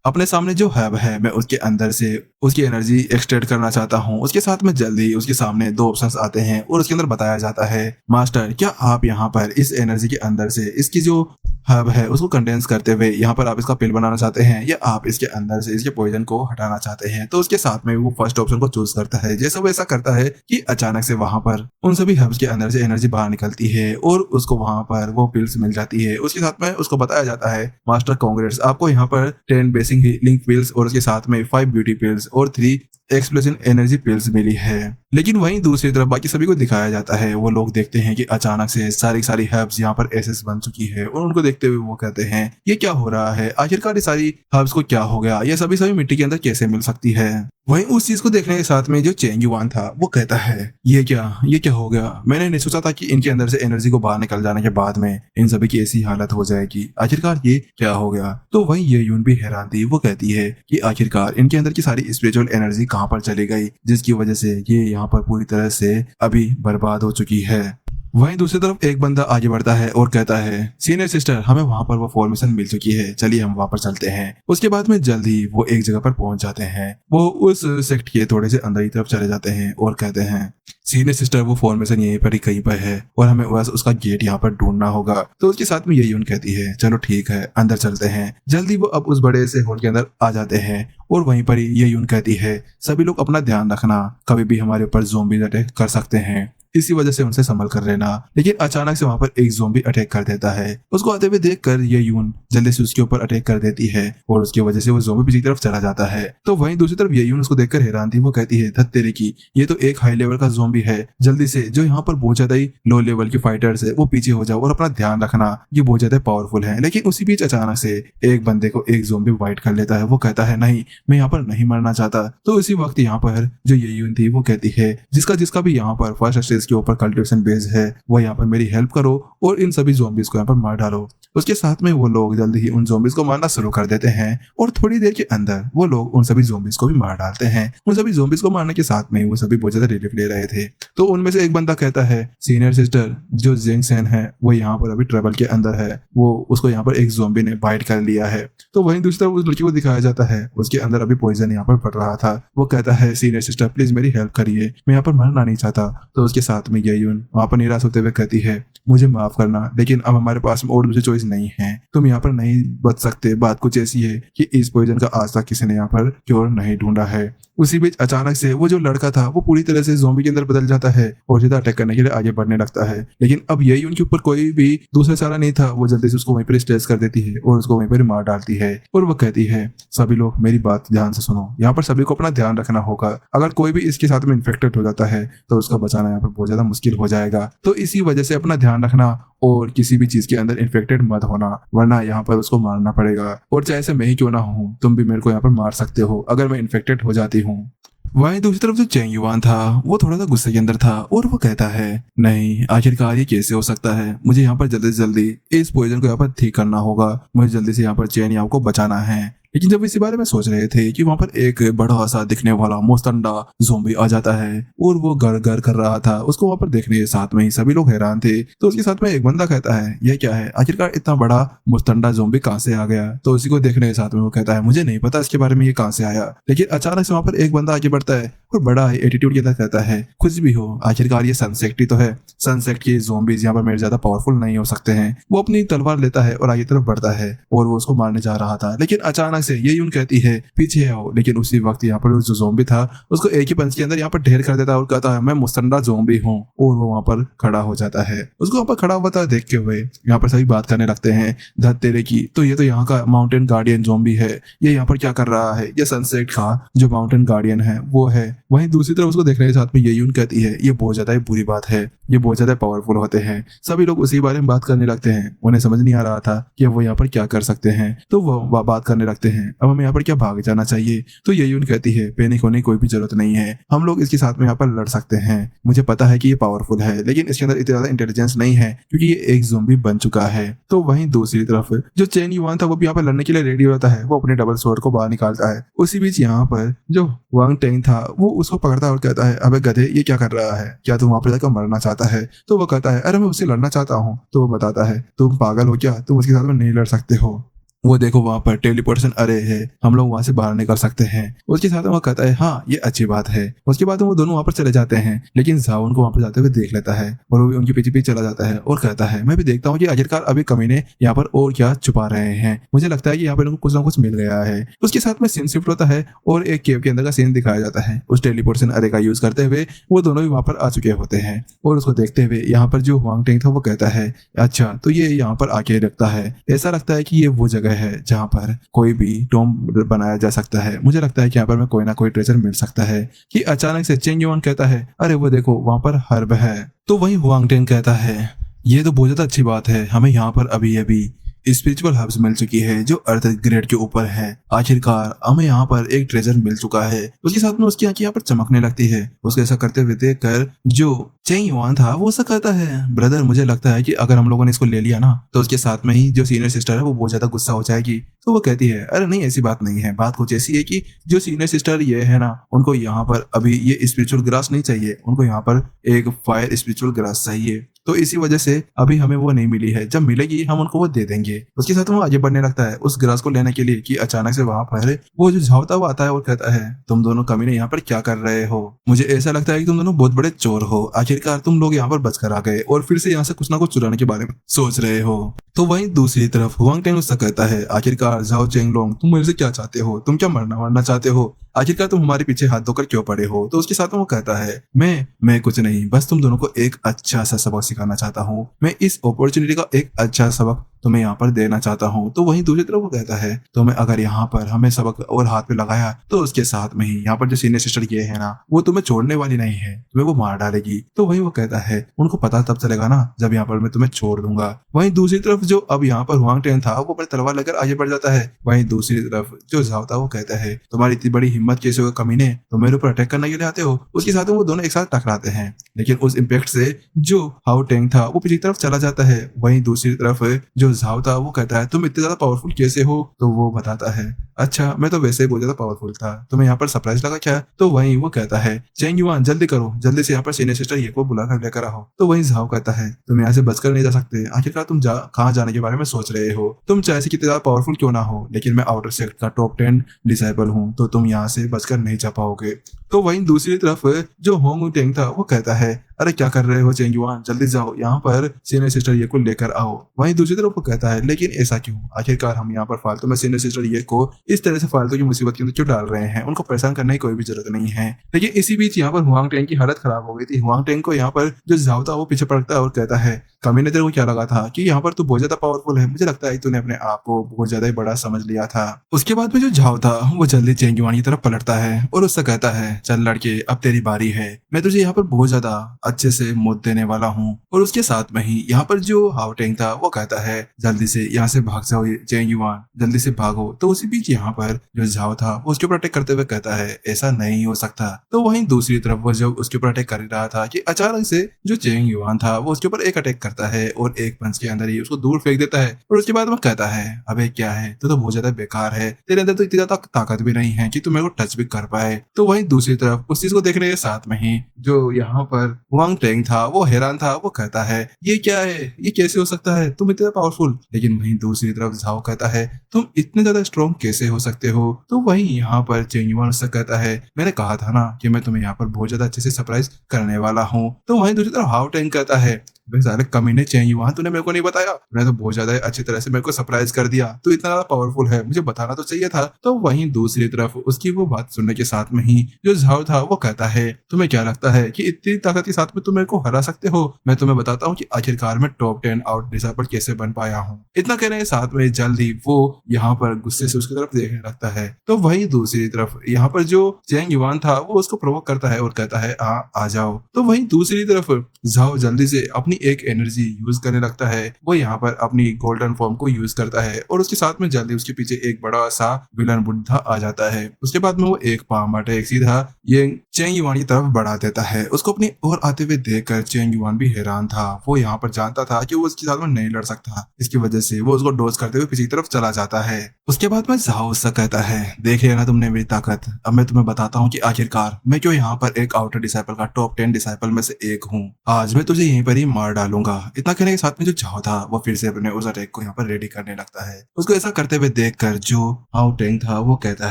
अपने सामने जो हब है मैं उसके अंदर से उसकी एनर्जी एक्सट्रैक्ट करना चाहता हूँ। उसके साथ में जल्दी उसके सामने दो ऑप्शंस आते हैं और उसके अंदर बताया जाता है मास्टर, क्या आप यहाँ पर इस एनर्जी के अंदर से इसकी जो हब है उसको कंडेंस करते हुए यहाँ पर आप इसका पिल बनाना चाहते हैं या आप इसके अंदर से इसके पॉइजन को हटाना चाहते हैं? तो उसके साथ में वो फर्स्ट ऑप्शन को चूज करता है। जैसा वो ऐसा करता है कि अचानक से वहां पर उन सभी हब्स के अंदर से एनर्जी बाहर निकलती है और उसको वहां पर वो पिल्स मिल जाती है। उसके साथ में उसको बताया जाता है मास्टर कांग्रेस, आपको यहाँ पर 10 बेसिक हीलिंग पिल्स और उसके साथ में 5 ब्यूटी पिल्स और 3 एक्सप्लोजन एनर्जी पिल्स मिली है। लेकिन वहीं दूसरी तरफ बाकी सभी को दिखाया जाता है। वो लोग देखते हैं कि अचानक से सारी हर्ब्स यहाँ पर एसेस बन चुकी है और उनको देखते हुए वो कहते हैं ये क्या हो रहा है, आखिरकार ये सारी हर्ब्स को क्या हो गया, ये सभी मिट्टी के अंदर कैसे मिल सकती है? वहीं उस चीज को देखने के साथ में जो चेंग युआन था वो कहता है ये क्या हो गया, मैंने नहीं सोचा था कि इनके अंदर से एनर्जी को बाहर निकल जाने के बाद में इन सभी की ऐसी हालत हो जाएगी, आखिरकार ये क्या हो गया? तो वहीं ये यून भी हैरान थी। वो कहती है कि आखिरकार इनके अंदर की सारी स्पिरिचुअल एनर्जी कहाँ पर चली गई जिसकी वजह से ये यहाँ पर पूरी तरह से अभी बर्बाद हो चुकी है। वहीं दूसरी तरफ एक बंदा आगे बढ़ता है और कहता है सीनियर सिस्टर, हमें वहां पर वो फॉर्मेशन मिल चुकी है, चलिए हम वहां पर चलते हैं। उसके बाद में जल्दी वो एक जगह पर पहुंच जाते हैं। वो उस सेक्ट के थोड़े से अंदर की तरफ चले जाते हैं और कहते हैं सीनियर सिस्टर, वो फॉर्मेशन यहीं पर ही कहीं पर है और हमें बस उसका गेट यहाँ पर ढूंढना होगा। तो उसके साथ में ये यून कहती है चलो ठीक है अंदर चलते हैं। जल्दी वो अब उस बड़े से हॉल के अंदर आ जाते हैं और वहीं पर ही ये यून कहती है सभी लोग अपना ध्यान रखना, कभी भी हमारे ऊपर ज़ॉम्बीज़ अटैक कर सकते हैं, इसी वजह से उनसे संभल कर रहना। लेकिन अचानक से वहां पर एक ज़ॉम्बी अटैक कर देता है। उसको आते हुए देखकर ये यून जल्दी से उसके ऊपर अटैक कर देती है और उसकी वजह से वो ज़ॉम्बी पीछे की तरफ चला जाता है। तो वहीं दूसरी तरफ ये यून उसको देखकर हैरान थी। वो कहती है धत तेरे की, ये तो एक हाई लेवल का ज़ॉम्बी है, जल्दी से जो यहाँ पर बहुत ज्यादा ही लो लेवल के फाइटर्स है वो पीछे हो जाओ और अपना ध्यान रखना, ये बहुत ज्यादा पावरफुल है। लेकिन उसी बीच अचानक से एक बंदे को एक ज़ॉम्बी वाइट कर लेता है। वो कहता है नहीं, मैं यहाँ पर नहीं मरना चाहता। तो इसी वक्त यहाँ पर जो ये यून थी वो कहती है जिसका भी यहाँ पर फर्स्ट स्टेज के ऊपर कल्टिवेशन बेस है वो यहाँ पर मेरी हेल्प करो और इन सभी ज़ॉम्बीज को यहाँ पर मार डालो। उसके साथ में वो लोग जल्दी ही उन ज़ॉम्बीज को मारना शुरू कर देते हैं और थोड़ी देर के अंदर वो लोग उन सभी ज़ॉम्बीज को भी मार डालते हैं। उन सभी ज़ॉम्बीज को मारने के साथ में वो सभी बहुत ज्यादा रिलीफ ले रहे थे। तो उनमें से एक बंदा कहता है सीनियर सिस्टर, जो जिंग सेन है वो यहाँ पर अभी ट्रबल के अंदर है, वो उसको यहाँ पर एक ज़ॉम्बी ने बाइट कर लिया है। तो वहीं दूसरी तरफ उस लड़की को दिखाया जाता है, उसके अंदर अभी पॉइजन यहाँ पर पड़ रहा था। वो कहता है सीनियर सिस्टर प्लीज मेरी हेल्प करिए, मैं यहाँ पर मरना नहीं चाहता। तो उसके साथ में येयून वहाँ पर निराश होते हुए कहती है मुझे माफ करना, लेकिन अब हमारे पास में और दूसरी चॉइस नहीं है, तुम यहाँ पर नहीं बच सकते। बात कुछ ऐसी है कि इस पॉइजन का आज तक किसी ने यहाँ पर क्योर नहीं ढूंढा है। उसी बीच अचानक से वो जो लड़का था वो पूरी तरह से ज़ॉम्बी के अंदर बदल जाता है और सीधा अटैक करने के लिए आगे बढ़ने लगता है। लेकिन अब यही उनके ऊपर कोई भी दूसरा चारा नहीं था। वो जल्दी से उसको वहीं पर स्ट्रेस कर देती है और उसको वहीं पर मार डालती है और वो कहती है सभी लोग मेरी बात ध्यान से सुनो, यहाँ पर सभी को अपना ध्यान रखना होगा। अगर कोई भी इसके साथ में इन्फेक्टेड हो जाता है तो उसका बचाना यहाँ पर बहुत ज्यादा मुश्किल हो जाएगा। तो इसी वजह से अपना ध्यान रखना और किसी भी चीज के अंदर इन्फेक्टेड मत होना, वरना यहाँ पर उसको मारना पड़ेगा। और चाहे से मैं ही क्यों ना हूँ, तुम भी मेरे को यहाँ पर मार सकते हो अगर मैं इन्फेक्टेड हो जाती हूँ। वहीं दूसरी तरफ जो चेंग युआन था वो थोड़ा सा गुस्से के अंदर था और वो कहता है नहीं, आखिरकार ये कैसे हो सकता है, मुझे यहाँ पर जल्दी से जल्दी इस पॉइजन को यहाँ पर ठीक करना होगा, मुझे जल्दी से यहाँ पर चेन याओ को बचाना है। लेकिन जब इसी बारे में सोच रहे थे कि वहां पर एक बड़ा सा दिखने वाला मुस्तंडा ज़ॉम्बी आ जाता है और वो गर गर कर रहा था। उसको वहां पर देखने के साथ में ही सभी लोग हैरान थे। तो उसके साथ में एक बंदा कहता है यह क्या है, आखिरकार इतना बड़ा मुस्तंडा ज़ॉम्बी कहाँ से आ गया? तो उसी को देखने के साथ में वो कहता है मुझे नहीं पता इसके बारे में ये कहाँ से आया। लेकिन अचानक से वहां पर एक बंदा आगे बढ़ता है और बड़ा एटीट्यूड के साथ कहता है कुछ भी हो, आखिरकार ये सनसेक्ट ही तो है, सनसेक्ट के ज़ॉम्बीज यहाँ पर मेरे ज्यादा पावरफुल नहीं हो सकते हैं। वो अपनी तलवार लेता है और आगे तरफ बढ़ता है और वो उसको मारने जा रहा था। लेकिन अचानक से ये यून कहती है पीछे आओ। लेकिन उसी वक्त यहाँ पर जो ज़ॉम्बी था उसको एक ही पंच के अंदर यहाँ पर ढेर कर देता है और कहता है मैं मुस्तंडा ज़ॉम्बी हूँ और वो वहां पर खड़ा हो जाता है। उसको वहां पर खड़ा हुआ था देखते हुए यहाँ पर सभी बात करने लगते हैं धत तेरे की, तो ये तो यहाँ का माउंटेन गार्डियन ज़ॉम्बी है, ये यहाँ पर क्या कर रहा है, ये सनसेट का जो माउंटेन गार्डियन है वो है। वहीं दूसरी तरफ उसको देखने के साथ में ये यून कहती है ये बहुत ज्यादा बुरी बात है, ये बहुत ज्यादा पावरफुल होते हैं। सभी लोग उसी बारे में बात करने लगते हैं। उन्हें समझ नहीं आ रहा था कि वो यहाँ पर क्या कर सकते हैं, तो वो बात करने लगते हैं अब हमें यहाँ पर क्या भाग जाना चाहिए। तो ये यून कहती है पैनिक होने की कोई भी जरूरत नहीं है, हम लोग इसके साथ में यहाँ पर लड़ सकते हैं। मुझे पता है कि ये पावरफुल है लेकिन इसके अंदर इतना ज्यादा इंटेलिजेंस नहीं है क्योंकि ये एक ज़ॉम्बी बन चुका है। तो वहीं दूसरी तरफ जो चेंग युआन था वो भी यहाँ पर लड़ने के लिए रेडी होता है। वो अपने डबल स्वॉर्ड को बाहर निकालता है। उसी बीच यहाँ पर जो वांग टेंग था वो उसको पकड़ता है और कहता है अबे गधे ये क्या कर रहा है, क्या तुम वहां पर जाकर मरना चाहता है। तो वो कहता है अरे मैं उससे लड़ना चाहता हूँ। तो वो बताता है तुम पागल हो क्या, तुम उसके साथ में नहीं लड़ सकते हो। वो देखो वहां पर टेलीपोर्टेशन अरे है, हम लोग वहां से बाहर निकल सकते हैं। उसके साथ में वो कहता है हाँ ये अच्छी बात है। उसके बाद वो दोनों वहां पर चले जाते हैं लेकिन झाओ उनको वहां पर जाते हुए देख लेता है और वो भी उनके पीछे पीछे चला जाता है और कहता है मैं भी देखता हूँ कि आखिरकार अभी कमीने यहाँ पर और क्या छुपा रहे हैं। मुझे लगता है कि यहाँ पर इनको कुछ ना कुछ मिल गया है। उसके साथ में सीन शिफ्ट होता है और एक केव के अंदर का सीन दिखाया जाता है। उस टेलीपोर्टेशन अरे का यूज करते हुए वो दोनों भी वहां पर आ चुके होते हैं और उसको देखते हुए यहाँ पर जो वांग टेंग था वो कहता है अच्छा तो ये यहाँ पर आके रखता है, ऐसा लगता है कि ये वो जगह है जहाँ पर कोई भी टॉम बनाया जा सकता है। मुझे लगता है कि यहाँ पर मैं कोई ना कोई ट्रेजर मिल सकता है। कि अचानक से चेंग युआन कहता है अरे वो देखो वहां पर हर्ब है। तो वहीं वांग टेंग कहता है ये तो बहुत ज्यादा अच्छी बात है, हमें यहाँ पर अभी अभी स्पिरिचुअल हब्स मिल चुकी है जो अर्थ ग्रेड के ऊपर है। आखिरकार हमें यहाँ पर एक ट्रेजर मिल चुका है। उसके साथ में उसकी आंखें यहाँ पर चमकने लगती है। उसके ऐसा करते हुए देखकर जो चेंग युआन था वो ऐसा कहता है ब्रदर मुझे लगता है कि अगर हम लोगों ने इसको ले लिया ना तो उसके साथ में ही जो सीनियर सिस्टर है वो बहुत ज्यादा गुस्सा हो जाएगी। तो वो कहती है अरे नहीं ऐसी बात नहीं है, बात कुछ ऐसी है कि जो सीनियर सिस्टर ये है ना उनको यहाँ पर अभी ये स्पिरिचुअल ग्रास नहीं चाहिए, उनको यहाँ पर एक फायर स्पिरिचुअल ग्रास चाहिए। तो इसी वजह से अभी हमें वो नहीं मिली है, जब मिलेगी हम उनको वो दे देंगे। उसके साथ वो आगे बढ़ने लगता है उस ग्रास को लेने के लिए कि अचानक से वहां पर वो जो झावता हुआ आता है और कहता है तुम दोनों कमीने यहाँ पर क्या कर रहे हो, मुझे ऐसा लगता है कि तुम दोनों बहुत बड़े चोर हो। आखिरकार तुम लोग यहाँ पर बचकर आ गए और फिर से यहाँ से कुछ ना कुछ चुराने के बारे में सोच रहे हो। तो वहीं दूसरी तरफ वांग टेंग उससे कहता है आखिरकार झाओ चेंगलोंग तुम मेरे से क्या चाहते हो, तुम क्या मरना चाहते हो, आखिरकार तुम हमारे पीछे हाथ धोकर क्यों पड़े हो। तो उसके साथ में वो कहता है मैं कुछ नहीं, बस तुम दोनों को एक अच्छा सा सबक सिखाना चाहता हूँ। मैं इस अपॉर्चुनिटी का एक अच्छा सबक तुम्हें यहाँ पर देना चाहता हूँ। तो वहीं दूसरी तरफ वो कहता है तो मैं अगर यहाँ पर हमें सबक और हाथ पे लगाया तो उसके साथ में ही यहाँ पर जो सीनियर सिस्टर ये है ना वो तुम्हें छोड़ने वाली नहीं है, तुम्हें वो मार डालेगी। तो वहीं वो कहता है उनको पता तब चलेगा ना जब यहाँ पर मैं तुम्हें छोड़ दूंगा। वहीं दूसरी तरफ जो अब यहाँ पर वांग टेंग था वो अपनी तलवार लेकर आगे बढ़ जाता है। वहीं दूसरी तरफ जो झाओ था वो कहता है तुम्हारी इतनी बड़ी हिम्मत कैसे हो कमीने, तो मेरे ऊपर अटैक करने के लिए आते हो। उसके साथ में वो दोनों एक साथ टकराते हैं लेकिन उस इम्पैक्ट से जो हाउ टेंग था वो पीछे की तरफ चला जाता है। वहीं दूसरी तरफ जो झाओ था वो कहता है तुम इतने ज्यादा पावरफुल कैसे हो। तो वो बताता है अच्छा मैं तो वैसे ही बहुत ज्यादा पावरफुल था, तुम्हें यहाँ पर सरप्राइज लगा क्या। तो वहीं वो कहता है चेंग युआन जल्दी करो, जल्दी से यहाँ पर सीनियर सिस्टर ये को बुला कर लेकर आओ। तो वहीं झाओ कहता है तुम यहाँ से बचकर नहीं जा सकते, आखिरकार तुम कहाँ जाने के बारे में सोच रहे हो, तुम चाहे से कितने ज्यादा पावरफुल क्यों ना हो लेकिन मैं आउटर सेक्ट का टॉप 10 डिसाइबल हूँ, तो तुम यहाँ से बचकर नहीं जा पाओगे। तो वहीं दूसरी तरफ जो होंग टेंग था वो कहता है अरे क्या कर रहे हो चेंग युआन, जल्दी जाओ यहाँ पर सीनियर सिस्टर ये को लेकर आओ। वहीं दूसरी तरफ वो कहता है लेकिन ऐसा क्यों, आखिरकार हम यहाँ पर फालतू में सीनियर सिस्टर ये को इस तरह से फालतू की मुसीबत के अंदर क्यों डाल रहे हैं, उनको परेशान करने की कोई भी जरूरत नहीं है। लेकिन इसी बीच यहाँ पर हुआंग टेंग की हालत खराब हो गई थी। हुआंग टेंग को यहाँ पर जो झाओ था वो पीछे पड़ता है और कहता है कमीने तेरे को क्या लगा था कि यहाँ पर तू बहुत ज्यादा पावरफुल है, मुझे लगता है तूने अपने आप को बहुत ज्यादा ही बड़ा समझ लिया था। उसके बाद में जो झाओ था वो जल्दी चेंग युआन की तरफ पलटता है और उससे कहता है चल लड़के अब तेरी बारी है, मैं तुझे यहाँ पर बहुत ज्यादा अच्छे से मुद्द देने वाला हूँ। और उसके साथ में ही यहाँ पर जो हाउ टेंग था वो कहता है जल्दी से यहाँ से भाग जाओ चेंग युआन, जल्दी से भागो। तो उसी बीच यहाँ पर जो झाओ था वो उसके ऊपर अटैक करते हुए कहता है ऐसा नहीं हो सकता। तो वहीं दूसरी तरफ वो जब उसके ऊपर अटैक कर रहा था कि अचानक से जो चेंग युआन था वो उसके ऊपर एक अटैक करता है और एक पंच के अंदर ही उसको दूर फेंक देता है। और उसके बाद वो कहता है अबे क्या है, तो बहुत ज्यादा बेकार है, तेरे अंदर तो इतनी ज्यादा ताकत भी नहीं है कि तू मेरे को टच भी कर पाए। तो वहीं दूसरी तरफ उस चीज को देखने के साथ में ही जो यहाँ पर वांग टेंग था वो हैरान था, वो कहता है ये क्या है, ये कैसे हो सकता है, तुम इतने पावरफुल। लेकिन वहीं दूसरी तरफ झाओ कहता है तुम इतने ज्यादा स्ट्रॉन्ग कैसे हो सकते हो। तो वहीं यहाँ पर चेंग युआन उससे कहता है मैंने कहा था ना कि मैं तुम्हें यहाँ पर बहुत ज्यादा अच्छे से सरप्राइज करने वाला हूँ। तो वहीं दूसरी तरफ हाउ टेंग कहता है वे साले कमीने चाहिए वहां, तूने मेरे को नहीं बताया, तूने तो बहुत ज्यादा अच्छी तरह से मेरे को सरप्राइज कर दिया, तू इतना ज्यादा पावरफुल है, मुझे बताना तो चाहिए था। तो वहीं दूसरी तरफ उसकी वो बात सुनने के साथ में ही जो झाओ था वो कहता है, तुम्हें क्या लगता है कि इतनी ताकत के साथ में तुम मेरे को हरा सकते हो? मैं तुम्हें बताता हूँ कि आखिरकार मैं टॉप 10 आउट डिसाइपल कैसे बन पाया हूँ। इतना कहने के साथ में जल्द ही वो यहाँ पर गुस्से से उसकी तरफ देखने लगता है। तो वहीं दूसरी तरफ यहाँ पर जो चेंग युआन था वो उसको प्रोवोक करता है और कहता है आ जाओ। तो वहीं दूसरी तरफ झाओ जल्दी से अपनी एक एनर्जी यूज करने लगता है। वो यहाँ पर अपनी गोल्डन फॉर्म को यूज करता है और उसके साथ में जल्दी उसके पीछे एक बड़ा सा विलन बुद्धा आ जाता है। उसके बाद में वो एक पाम एक सीधा ये चेंग युआन की तरफ बढ़ा देता है। उसको अपनी ओर आते हुए देखकर चेंग युआन भी हैरान था। वो यहाँ पर जानता था कि वो उसके साथ में नहीं लड़ सकता, इसकी वजह से वो उसको डोज करते हुए पीछे की तरफ चला जाता है। उसके बाद में झाओ उससे कहता है, देख लिया ना तुमने मेरी ताकत, अब मैं तुम्हें बताता हूँ कि आखिरकार मैं क्यों यहाँ पर एक आउटर डिसाइपल का टॉप 10 डिसाइपल में से एक हूँ। आज मैं तुझे यहीं पर ही मार डालूंगा। इतना कहने के साथ में जो झाओ था वो फिर से अपने उस अटैक को यहाँ पर रेडी करने लगता है। उसको ऐसा करते हुए देखकर जो हाउ टेंग था वो कहता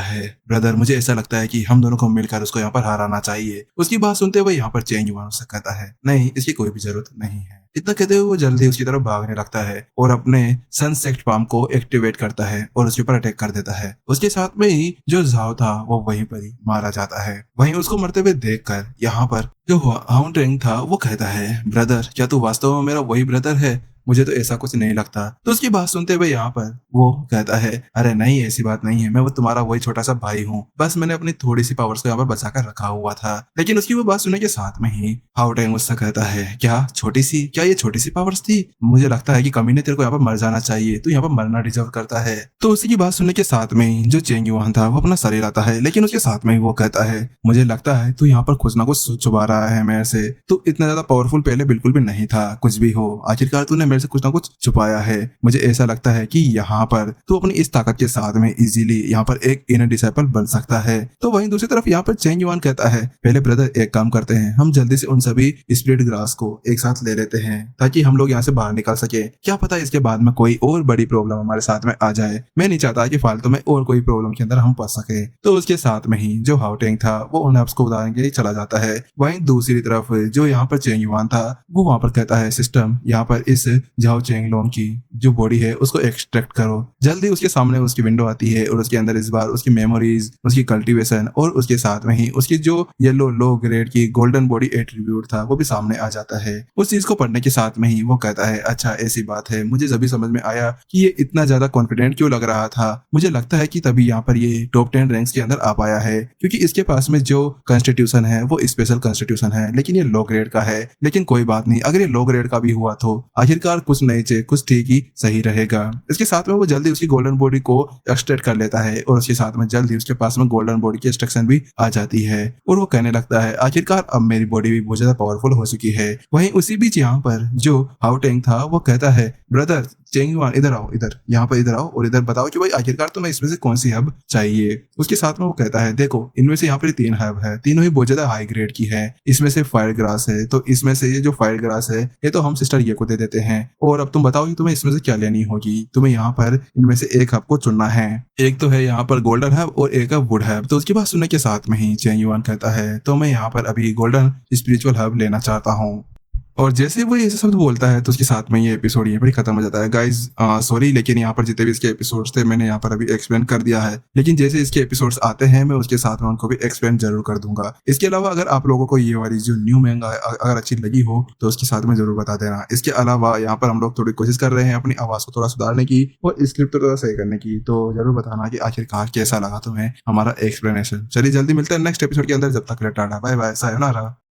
है, ब्रदर मुझे ऐसा लगता है कि हम दोनों को मिलकर उसको यहाँ पर हराना चाहिए। उसकी बात सुनते हुए यहाँ पर चेंज युआन उससे कहता है, नहीं इसकी कोई भी जरूरत नहीं है। इतना कहते हुए वो जल्दी उसकी तरफ भागने लगता है और अपने सनसेट पाम को एक्टिवेट करता है और उसके ऊपर अटैक कर देता है। उसके साथ में ही जो झाओ था वो वहीं पर ही मारा जाता है। वहीं उसको मरते हुए देखकर यहाँ पर जो हाउंड रेंग था वो कहता है, ब्रदर क्या तू वास्तव में मेरा वही ब्रदर है? मुझे तो ऐसा कुछ नहीं लगता। तो उसकी बात सुनते हुए यहाँ पर वो कहता है, अरे नहीं ऐसी बात नहीं है, मैं वो तुम्हारा वही छोटा सा भाई हूँ, बस मैंने अपनी थोड़ी सी पावर्स को यहाँ पर बचा कर रखा हुआ था। लेकिन उसकी वो बात सुनने के साथ में ही हाउ टेंग उससे कहता है, क्या छोटी सी, क्या ये छोटी सी पावर्स थी? मुझे लगता है कि कमीने तेरे को यहाँ पर मर जाना चाहिए, तू यहाँ पर मरना डिजर्व करता है। तो उसी की बात सुनने के साथ में ही जो चेंग युआन था वो अपना सर हिलाता है, लेकिन उसके साथ में ही वो कहता है, मुझे लगता है तू यहाँ पर कुछ ना कुछ छुपा रहा है मेरे से। तू इतना ज्यादा पावरफुल पहले बिल्कुल भी नहीं था, कुछ भी हो आखिरकार तूने मेरे से कुछ ना कुछ छुपाया है। मुझे ऐसा लगता है कि यहाँ पर तू अपनी इस ताकत के साथ में इजीली यहाँ पर एक इनर डिसाइपल बन सकता है। तो वहीं दूसरी तरफ यहाँ पर चेंग युआन कहता है, पहले ब्रदर एक काम करते हैं, हम जल्दी से उन सभी स्प्लिट ग्रास को एक साथ ले लेते हैं ताकि हम लोग यहाँ से बाहर निकल सके। क्या पता इसके बाद में कोई और बड़ी प्रॉब्लम हमारे साथ में आ जाए। मैं नहीं चाहता कि फालतू में और कोई प्रॉब्लम के अंदर हम फंस सके। तो उसके साथ में ही जो हाउ टेंग था वो उन हब्स को उतारने के लिए चला जाता है। वहीं दूसरी तरफ जो यहाँ पर चेंग युआन था वो वहां पर कहता है, सिस्टम यहाँ पर इस झाओ चेंग लोन की जो बॉडी है उसको एक्सट्रैक्ट करो। जल्दी उसके सामने उसकी विंडो आती है और उसके अंदर इस बार उसकी मेमोरीज, उसकी कल्टीवेशन और उसके साथ में ही उसकी जो येलो लो ग्रेड की गोल्डन बॉडी एट्रीब्यूट था वो भी सामने आ जाता है। उस चीज को पढ़ने के साथ में ही वो कहता है, अच्छा ऐसी बात है, मुझे जब समझ में आया कि ये इतना ज्यादा कॉन्फिडेंट क्यों लग रहा था। मुझे लगता है कि तभी यहाँ पर ये टॉप 10 रैंक्स के अंदर आ पाया है, क्योंकि इसके पास में जो कॉन्स्टिट्यूशन है वो स्पेशल कॉन्स्टिट्यूशन है, लेकिन ये लो ग्रेड का है। लेकिन कोई बात नहीं, अगर ये लो ग्रेड का भी हुआ तो आखिरकार कुछ नहीं चाहिए, कुछ ठीक ही सही रहेगा। इसके साथ में वो जल्दी उसकी गोल्डन बॉडी को एक्सट्रैक्ट कर लेता है और उसके साथ में जल्दी उसके पास में गोल्डन बॉडी की एक्सट्रैक्शन भी आ जाती है और वो कहने लगता है, आखिरकार अब मेरी बॉडी भी बहुत ज्यादा पावरफुल हो चुकी है। वहीं उसी बीच यहाँ पर जो हाउ टेंग था वो कहता है, ब्रदर चेंग युआन इधर आओ, इधर यहाँ पर इधर आओ और इधर बताओ कि भाई आखिरकार तुम्हें इसमें से कौन सी हब चाहिए। उसके साथ में वो कहता है, देखो इनमें से यहाँ पर 3 हब है, तीनों ही बहुत ज्यादा हाई ग्रेड की है। इसमें से फायर ग्रास है, तो इसमें से ये जो फायर ग्रास है ये तो हम सिस्टर ये को दे देते हैं। और अब तुम बताओ कि तुम्हें इसमें से क्या लेनी होगी। तुम्हें यहाँ पर इनमें से एक हब को चुनना है। एक तो है यहाँ पर गोल्डन हब और एक है वुड हब। तो उसकी बात सुनने के साथ में ही चेंग युआन कहता है, तो मैं यहाँ पर अभी गोल्डन स्पिरिचुअल हब लेना चाहता हूँ। और जैसे वो ये शब्द बोलता है तो उसके साथ में ये एपिसोड यहीं पर ही खत्म हो जाता है। गाइज सॉरी, लेकिन यहाँ पर जितने भी इसके एपिसोड्स थे मैंने यहाँ पर अभी एक्सप्लेन कर दिया है, लेकिन जैसे इसके एपिसोड्स आते हैं मैं उसके साथ में उनको भी एक्सप्लेन जरूर कर दूंगा। इसके अलावा अगर आप लोगों को ये वाली जो न्यू महंगा अगर अच्छी लगी हो तो उसके साथ में जरूर बता देना। इसके अलावा यहाँ पर हम लोग थोड़ी कोशिश कर रहे हैं अपनी आवाज को थोड़ा सुधारने की और स्क्रिप्ट थोड़ा सही करने की, तो जरूर बताना कि आखिरकार कैसा लगा तुम्हें हमारा एक्सप्लेनेशन। चलिए जल्दी मिलते हैं नेक्स्ट एपिसोड के अंदर, जब तक टाटा बाय बाय सायोनारा।